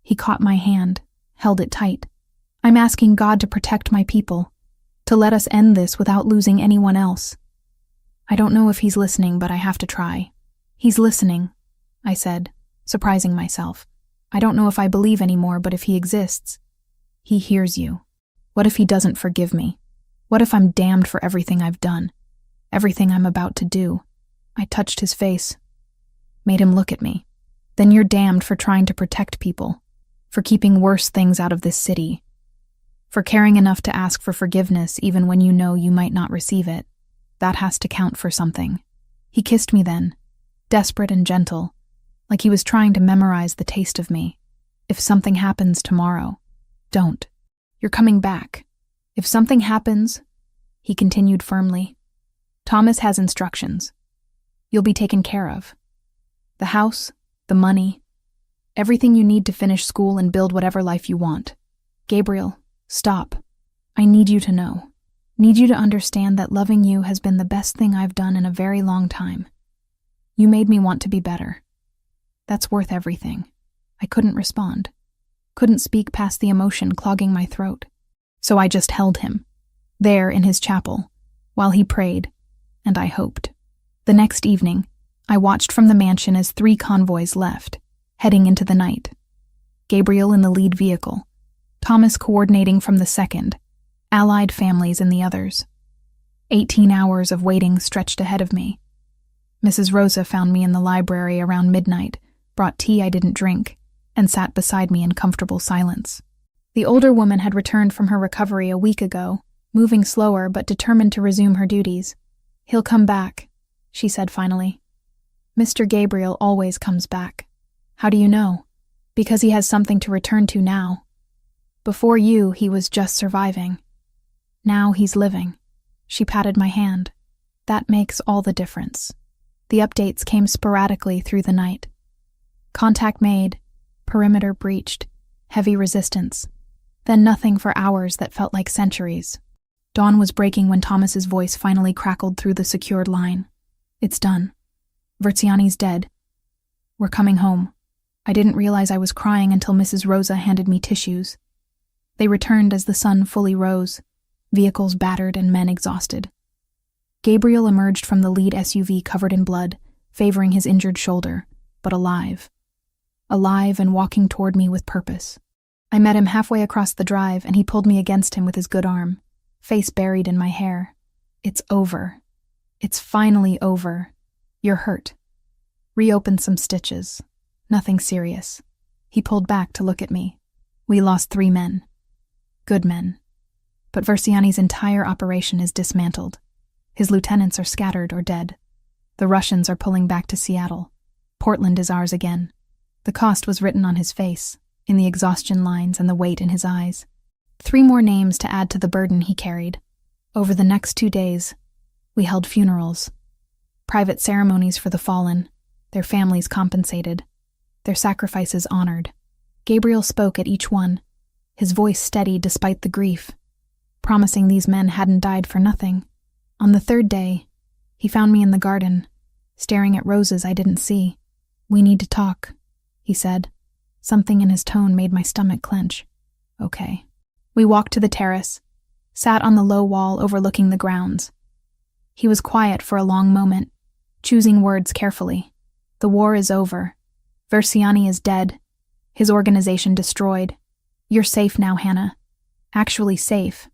A: He caught my hand, held it tight. I'm asking God to protect my people, to let us end this without losing anyone else. I don't know if he's listening, but I have to try. He's listening, I said, surprising myself. I don't know if I believe anymore, but if he exists, he hears you. What if he doesn't forgive me? What if I'm damned for everything I've done? Everything I'm about to do? I touched his face, made him look at me. Then you're damned for trying to protect people, for keeping worse things out of this city, for caring enough to ask for forgiveness even when you know you might not receive it. That has to count for something. He kissed me then, desperate and gentle, like he was trying to memorize the taste of me. If something happens tomorrow, don't. You're coming back. If something happens, he continued firmly, Thomas has instructions. You'll be taken care of. The house, the money, everything you need to finish school and build whatever life you want. Gabriel, stop. I need you to know. Need you to understand that loving you has been the best thing I've done in a very long time. You made me want to be better. That's worth everything. I couldn't respond. Couldn't speak past the emotion clogging my throat. So I just held him, there in his chapel, while he prayed, and I hoped. The next evening, I watched from the mansion as 3 convoys left, heading into the night. Gabriel in the lead vehicle, Thomas coordinating from the second, allied families in the others. 18 hours of waiting stretched ahead of me. Mrs. Rosa found me in the library around midnight, brought tea I didn't drink, and sat beside me in comfortable silence. The older woman had returned from her recovery a week ago, moving slower but determined to resume her duties. He'll come back, she said finally. Mr. Gabriel always comes back. How do you know? Because he has something to return to now. Before you, he was just surviving. Now he's living. She patted my hand. That makes all the difference. The updates came sporadically through the night. Contact made, perimeter breached, heavy resistance. Then nothing for hours that felt like centuries. Dawn was breaking when Thomas's voice finally crackled through the secured line. It's done. Verziani's dead. We're coming home. I didn't realize I was crying until Mrs. Rosa handed me tissues. They returned as the sun fully rose, vehicles battered and men exhausted. Gabriel emerged from the lead SUV covered in blood, favoring his injured shoulder, but alive. Alive and walking toward me with purpose. I met him halfway across the drive and he pulled me against him with his good arm, face buried in my hair. It's over. It's finally over. You're hurt. Reopened some stitches. Nothing serious. He pulled back to look at me. We lost 3 men. Good men. But Verziani's entire operation is dismantled. His lieutenants are scattered or dead. The Russians are pulling back to Seattle. Portland is ours again. The cost was written on his face, in the exhaustion lines and the weight in his eyes. 3 more names to add to the burden he carried. Over the next 2 days, we held funerals. Private ceremonies for the fallen, their families compensated, their sacrifices honored. Gabriel spoke at each one, his voice steady despite the grief, promising these men hadn't died for nothing. On the 3rd day, he found me in the garden, staring at roses I didn't see. We need to talk, he said. Something in his tone made my stomach clench. Okay. We walked to the terrace, sat on the low wall overlooking the grounds. He was quiet for a long moment, choosing words carefully. The war is over. Verziani is dead. His organization destroyed. You're safe now, Hannah. Actually safe,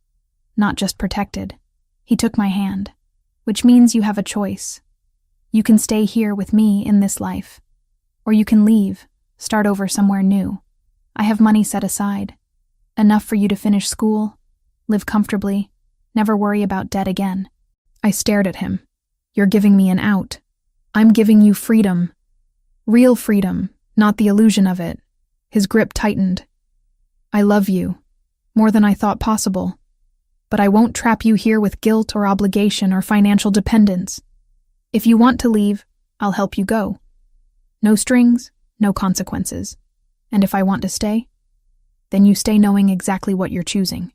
A: not just protected. He took my hand, which means you have a choice. You can stay here with me in this life, or you can leave, start over somewhere new. I have money set aside, enough for you to finish school, live comfortably, never worry about debt again. I stared at him. You're giving me an out. I'm giving you freedom. Real freedom, not the illusion of it. His grip tightened. I love you, more than I thought possible. But I won't trap you here with guilt or obligation or financial dependence. If you want to leave, I'll help you go. No strings, no consequences. And if I want to stay, then you stay knowing exactly what you're choosing.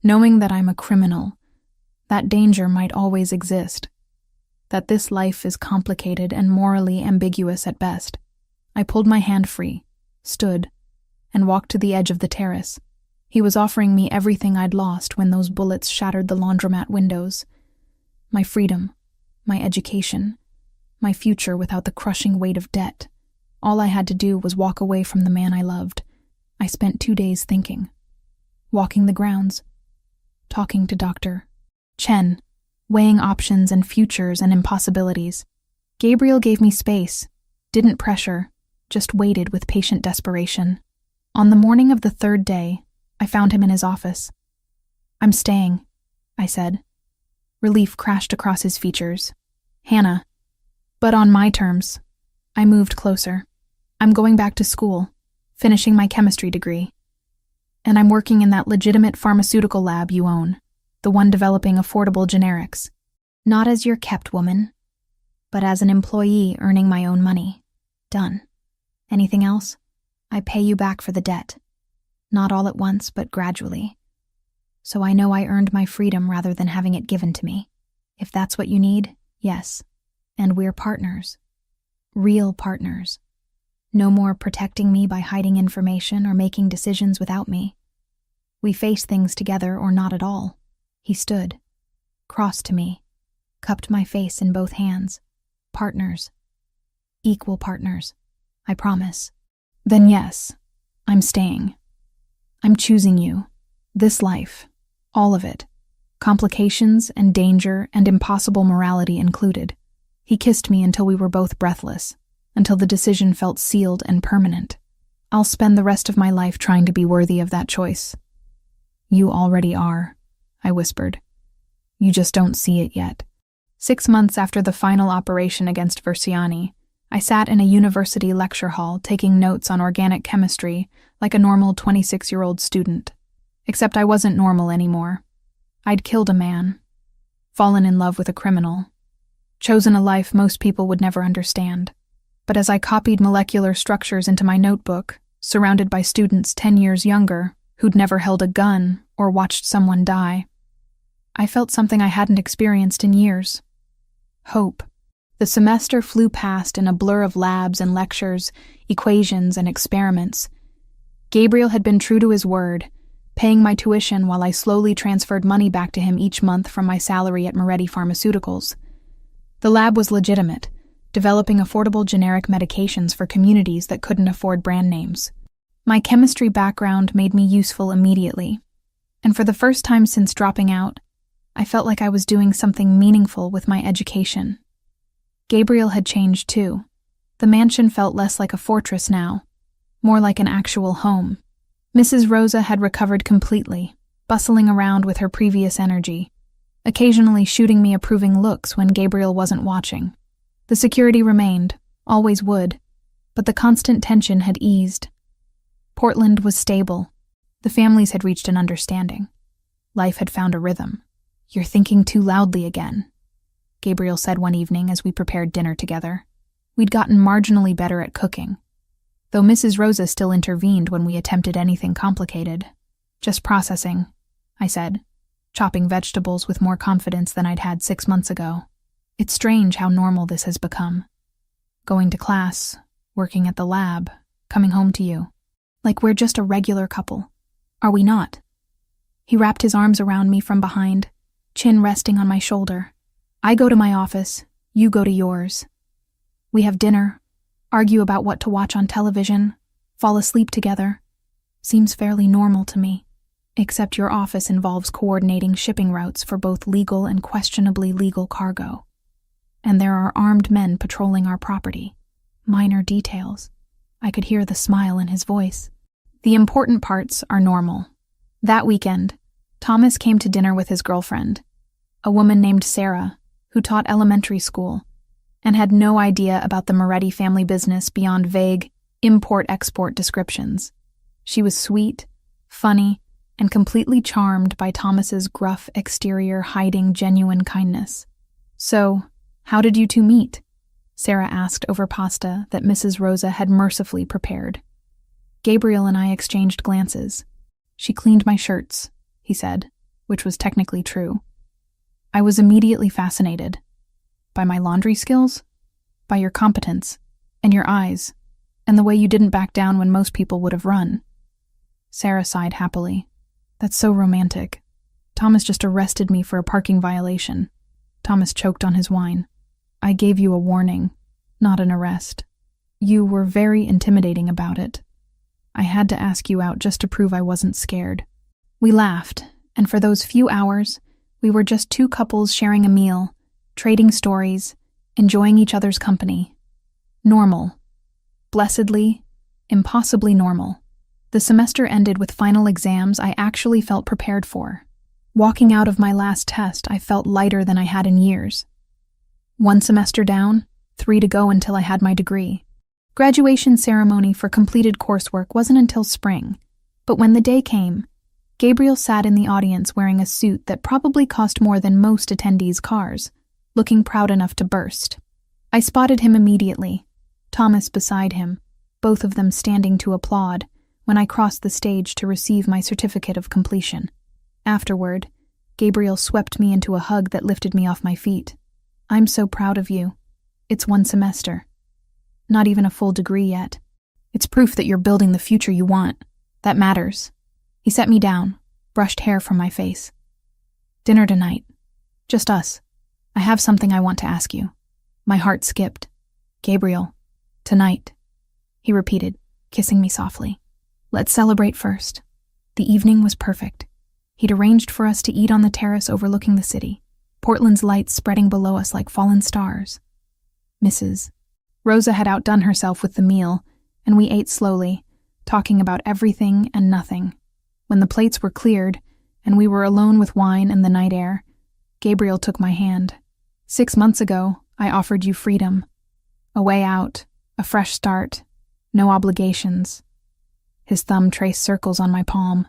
A: Knowing that I'm a criminal, that danger might always exist, that this life is complicated and morally ambiguous at best. I pulled my hand free, stood, and walked to the edge of the terrace. He was offering me everything I'd lost when those bullets shattered the laundromat windows. My freedom, my education, my future without the crushing weight of debt. All I had to do was walk away from the man I loved. I spent 2 days thinking, walking the grounds, talking to Dr. Chen, weighing options and futures and impossibilities. Gabriel gave me space, didn't pressure, just waited with patient desperation. On the morning of the 3rd day, I found him in his office. "I'm staying," I said. Relief crashed across his features. "Hannah, but on my terms." I moved closer. "I'm going back to school, finishing my chemistry degree. And I'm working in that legitimate pharmaceutical lab you own, the one developing affordable generics. Not as your kept woman, but as an employee earning my own money. Done. Anything else? I pay you back for the debt. Not all at once, but gradually. So I know I earned my freedom rather than having it given to me. If that's what you need, yes. And we're partners. Real partners. No more protecting me by hiding information or making decisions without me. We face things together or not at all." He stood, crossed to me, cupped my face in both hands. "Partners. Equal partners. I promise." "Then yes, I'm staying. I'm choosing you. This life. All of it. Complications and danger and impossible morality included." He kissed me until we were both breathless, until the decision felt sealed and permanent. "I'll spend the rest of my life trying to be worthy of that choice." "You already are," I whispered. "You just don't see it yet." 6 months after the final operation against Versiani, I sat in a university lecture hall taking notes on organic chemistry like a normal 26-year-old student. Except I wasn't normal anymore. I'd killed a man, fallen in love with a criminal, chosen a life most people would never understand. But as I copied molecular structures into my notebook, surrounded by students 10 years younger who'd never held a gun or watched someone die, I felt something I hadn't experienced in years. Hope. The semester flew past in a blur of labs and lectures, equations and experiments. Gabriel had been true to his word, paying my tuition while I slowly transferred money back to him each month from my salary at Moretti Pharmaceuticals. The lab was legitimate, developing affordable generic medications for communities that couldn't afford brand names. My chemistry background made me useful immediately, and for the first time since dropping out, I felt like I was doing something meaningful with my education. Gabriel had changed too. The mansion felt less like a fortress now, more like an actual home. Mrs. Rosa had recovered completely, bustling around with her previous energy, occasionally shooting me approving looks when Gabriel wasn't watching. The security remained, always would, but the constant tension had eased. Portland was stable. The families had reached an understanding. Life had found a rhythm. "You're thinking too loudly again," Gabriel said one evening as we prepared dinner together. We'd gotten marginally better at cooking, though Mrs. Rosa still intervened when we attempted anything complicated. "Just processing," I said, chopping vegetables with more confidence than I'd had 6 months ago. "It's strange how normal this has become. Going to class, working at the lab, coming home to you. Like we're just a regular couple. Are we not?" He wrapped his arms around me from behind, chin resting on my shoulder. "I go to my office, you go to yours. We have dinner, argue about what to watch on television, fall asleep together. Seems fairly normal to me. Except your office involves coordinating shipping routes for both legal and questionably legal cargo. And there are armed men patrolling our property. Minor details." I could hear the smile in his voice. "The important parts are normal." That weekend, Thomas came to dinner with his girlfriend, a woman named Sarah, who taught elementary school, and had no idea about the Moretti family business beyond vague import-export descriptions. She was sweet, funny, and completely charmed by Thomas's gruff exterior hiding genuine kindness. "So, how did you two meet?" Sarah asked over pasta that Mrs. Rosa had mercifully prepared. Gabriel and I exchanged glances. "She cleaned my shirts," he said, which was technically true. I was immediately fascinated. "By my laundry skills? By your competence, and your eyes, and the way you didn't back down when most people would have run." Sarah sighed happily. "That's so romantic. Thomas just arrested me for a parking violation." Thomas choked on his wine. "I gave you a warning, not an arrest." You were very intimidating about it. I had to ask you out just to prove I wasn't scared." We laughed, and for those few hours, we were just two couples sharing a meal, trading stories, enjoying each other's company. Normal. Blessedly, impossibly normal. The semester ended with final exams I actually felt prepared for. Walking out of my last test, I felt lighter than I had in years. 1 semester down, 3 to go until I had my degree. Graduation ceremony for completed coursework wasn't until spring, but when the day came, Gabriel sat in the audience wearing a suit that probably cost more than most attendees' cars, looking proud enough to burst. I spotted him immediately, Thomas beside him, both of them standing to applaud when I crossed the stage to receive my certificate of completion. Afterward, Gabriel swept me into a hug that lifted me off my feet. "I'm so proud of you. It's 1 semester. Not even a full degree yet. It's proof that you're building the future you want. That matters." He set me down, brushed hair from my face. "Dinner tonight. Just us. I have something I want to ask you." My heart skipped. "Gabriel, tonight," he repeated, kissing me softly. "Let's celebrate first." The evening was perfect. He'd arranged for us to eat on the terrace overlooking the city, Portland's lights spreading below us like fallen stars. Mrs. Rosa had outdone herself with the meal, and we ate slowly, talking about everything and nothing. When the plates were cleared, and we were alone with wine and the night air, Gabriel took my hand. "6 months ago, I offered you freedom. A way out, a fresh start, no obligations." His thumb traced circles on my palm.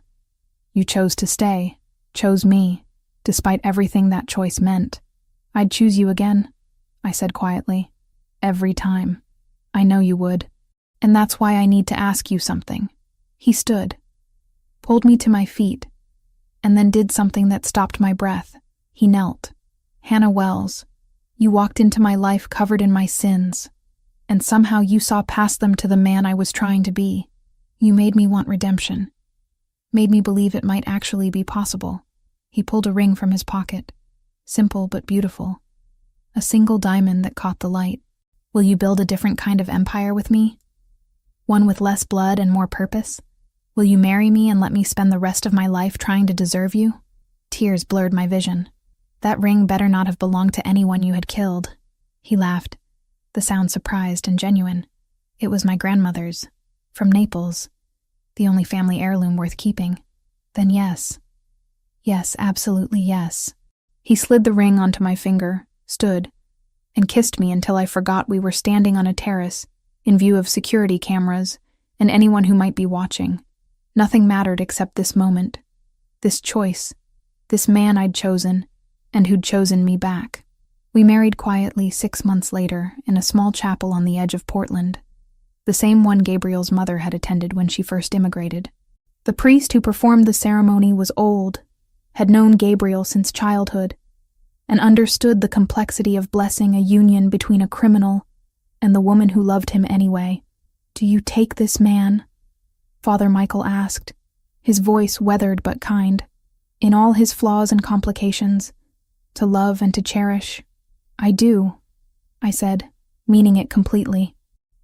A: "You chose to stay, chose me, despite everything that choice meant. I'd choose you again," I said quietly. "Every time. I know you would. And that's why I need to ask you something." He stood, pulled me to my feet, and then did something that stopped my breath. He knelt. "Hannah Wells, you walked into my life covered in my sins, and somehow you saw past them to the man I was trying to be. You made me want redemption. Made me believe it might actually be possible." He pulled a ring from his pocket. Simple but beautiful. A single diamond that caught the light. "Will you build a different kind of empire with me? One with less blood and more purpose? Will you marry me and let me spend the rest of my life trying to deserve you?" Tears blurred my vision. "That ring better not have belonged to anyone you had killed." He laughed, the sound surprised and genuine. "It was my grandmother's, from Naples, the only family heirloom worth keeping." "Then yes. Yes, absolutely yes." He slid the ring onto my finger, stood, and kissed me until I forgot we were standing on a terrace, in view of security cameras and anyone who might be watching. Nothing mattered except this moment, this choice, this man I'd chosen, and who'd chosen me back. We married quietly 6 months later in a small chapel on the edge of Portland, the same one Gabriel's mother had attended when she first immigrated. The priest who performed the ceremony was old, had known Gabriel since childhood, and understood the complexity of blessing a union between a criminal and the woman who loved him anyway. "Do you take this man?" Father Michael asked, his voice weathered but kind. "In all his flaws and complications, to love and to cherish?" "I do," I said, meaning it completely.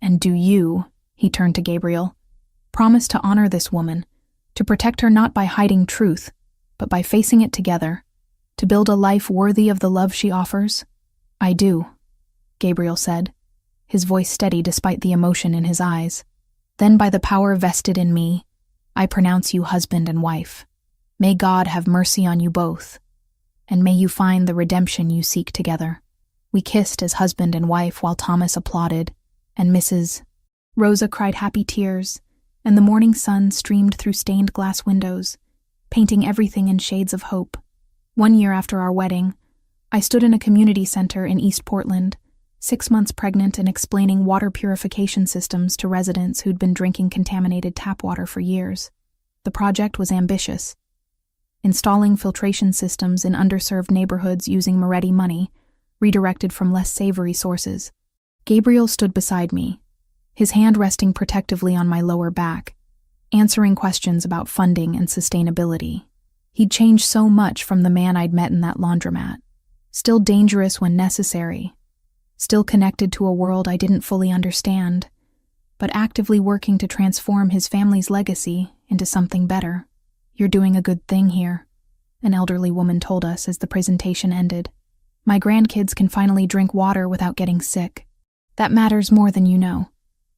A: "And do you," he turned to Gabriel, "promise to honor this woman, to protect her not by hiding truth, but by facing it together, to build a life worthy of the love she offers?" "I do," Gabriel said, his voice steady despite the emotion in his eyes. "Then by the power vested in me, I pronounce you husband and wife. May God have mercy on you both, and may you find the redemption you seek together." We kissed as husband and wife while Thomas applauded, and Mrs. Rosa cried happy tears, and the morning sun streamed through stained glass windows, painting everything in shades of hope. 1 year after our wedding, I stood in a community center in East Portland, 6 months pregnant and explaining water purification systems to residents who'd been drinking contaminated tap water for years. The project was ambitious. Installing filtration systems in underserved neighborhoods using Moretti money, redirected from less savory sources. Gabriel stood beside me, his hand resting protectively on my lower back, answering questions about funding and sustainability. He'd changed so much from the man I'd met in that laundromat. Still dangerous when necessary, still connected to a world I didn't fully understand, but actively working to transform his family's legacy into something better. "You're doing a good thing here," an elderly woman told us as the presentation ended. "My grandkids can finally drink water without getting sick. That matters more than you know."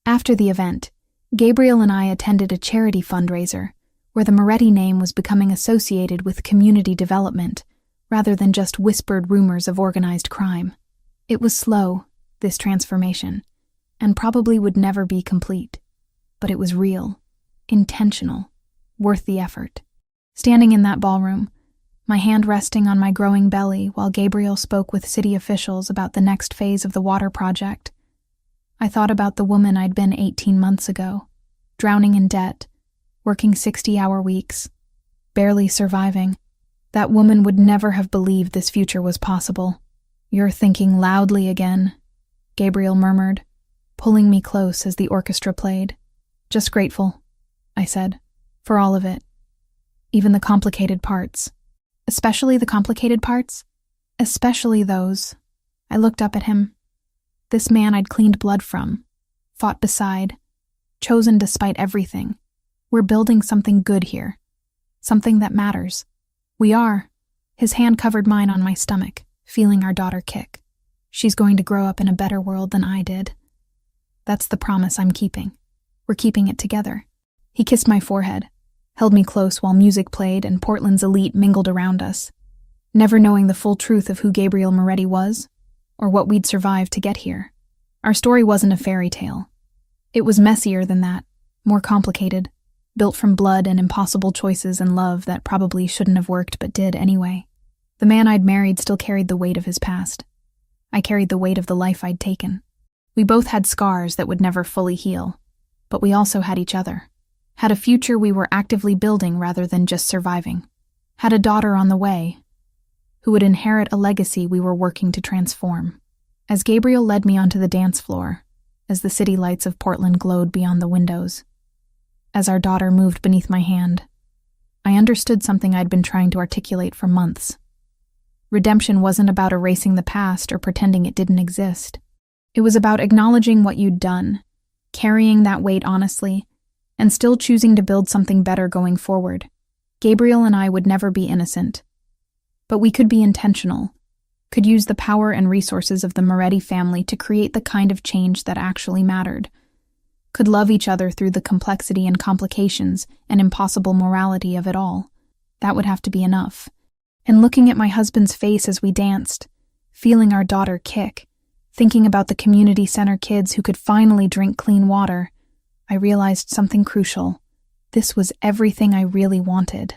A: After the event, Gabriel and I attended a charity fundraiser where the Moretti name was becoming associated with community development rather than just whispered rumors of organized crime. It was slow, this transformation, and probably would never be complete. But it was real, intentional, worth the effort. Standing in that ballroom, my hand resting on my growing belly while Gabriel spoke with city officials about the next phase of the water project, I thought about the woman I'd been 18 months ago, drowning in debt, working 60-hour weeks, barely surviving. That woman would never have believed this future was possible. "You're thinking loudly again," Gabriel murmured, pulling me close as the orchestra played. "Just grateful," I said, "for all of it. Even the complicated parts." "Especially the complicated parts?" "Especially those." I looked up at him. This man I'd cleaned blood from, fought beside, chosen despite everything. We're building something good here. Something that matters. "We are." His hand covered mine on my stomach, feeling our daughter kick. "She's going to grow up in a better world than I did. That's the promise I'm keeping. We're keeping it together." He kissed my forehead, held me close while music played and Portland's elite mingled around us, never knowing the full truth of who Gabriel Moretti was or what we'd survived to get here. Our story wasn't a fairy tale. It was messier than that, more complicated, built from blood and impossible choices and love that probably shouldn't have worked but did anyway. The man I'd married still carried the weight of his past. I carried the weight of the life I'd taken. We both had scars that would never fully heal, but we also had each other. Had a future we were actively building rather than just surviving. Had a daughter on the way, who would inherit a legacy we were working to transform. As Gabriel led me onto the dance floor, as the city lights of Portland glowed beyond the windows, as our daughter moved beneath my hand, I understood something I'd been trying to articulate for months. Redemption wasn't about erasing the past or pretending it didn't exist. It was about acknowledging what you'd done, carrying that weight honestly, and still choosing to build something better going forward. Gabriel and I would never be innocent, but we could be intentional, could use the power and resources of the Moretti family to create the kind of change that actually mattered, could love each other through the complexity and complications and impossible morality of it all. That would have to be enough. And looking at my husband's face as we danced, feeling our daughter kick, thinking about the community center kids who could finally drink clean water, I realized something crucial. This was everything I really wanted.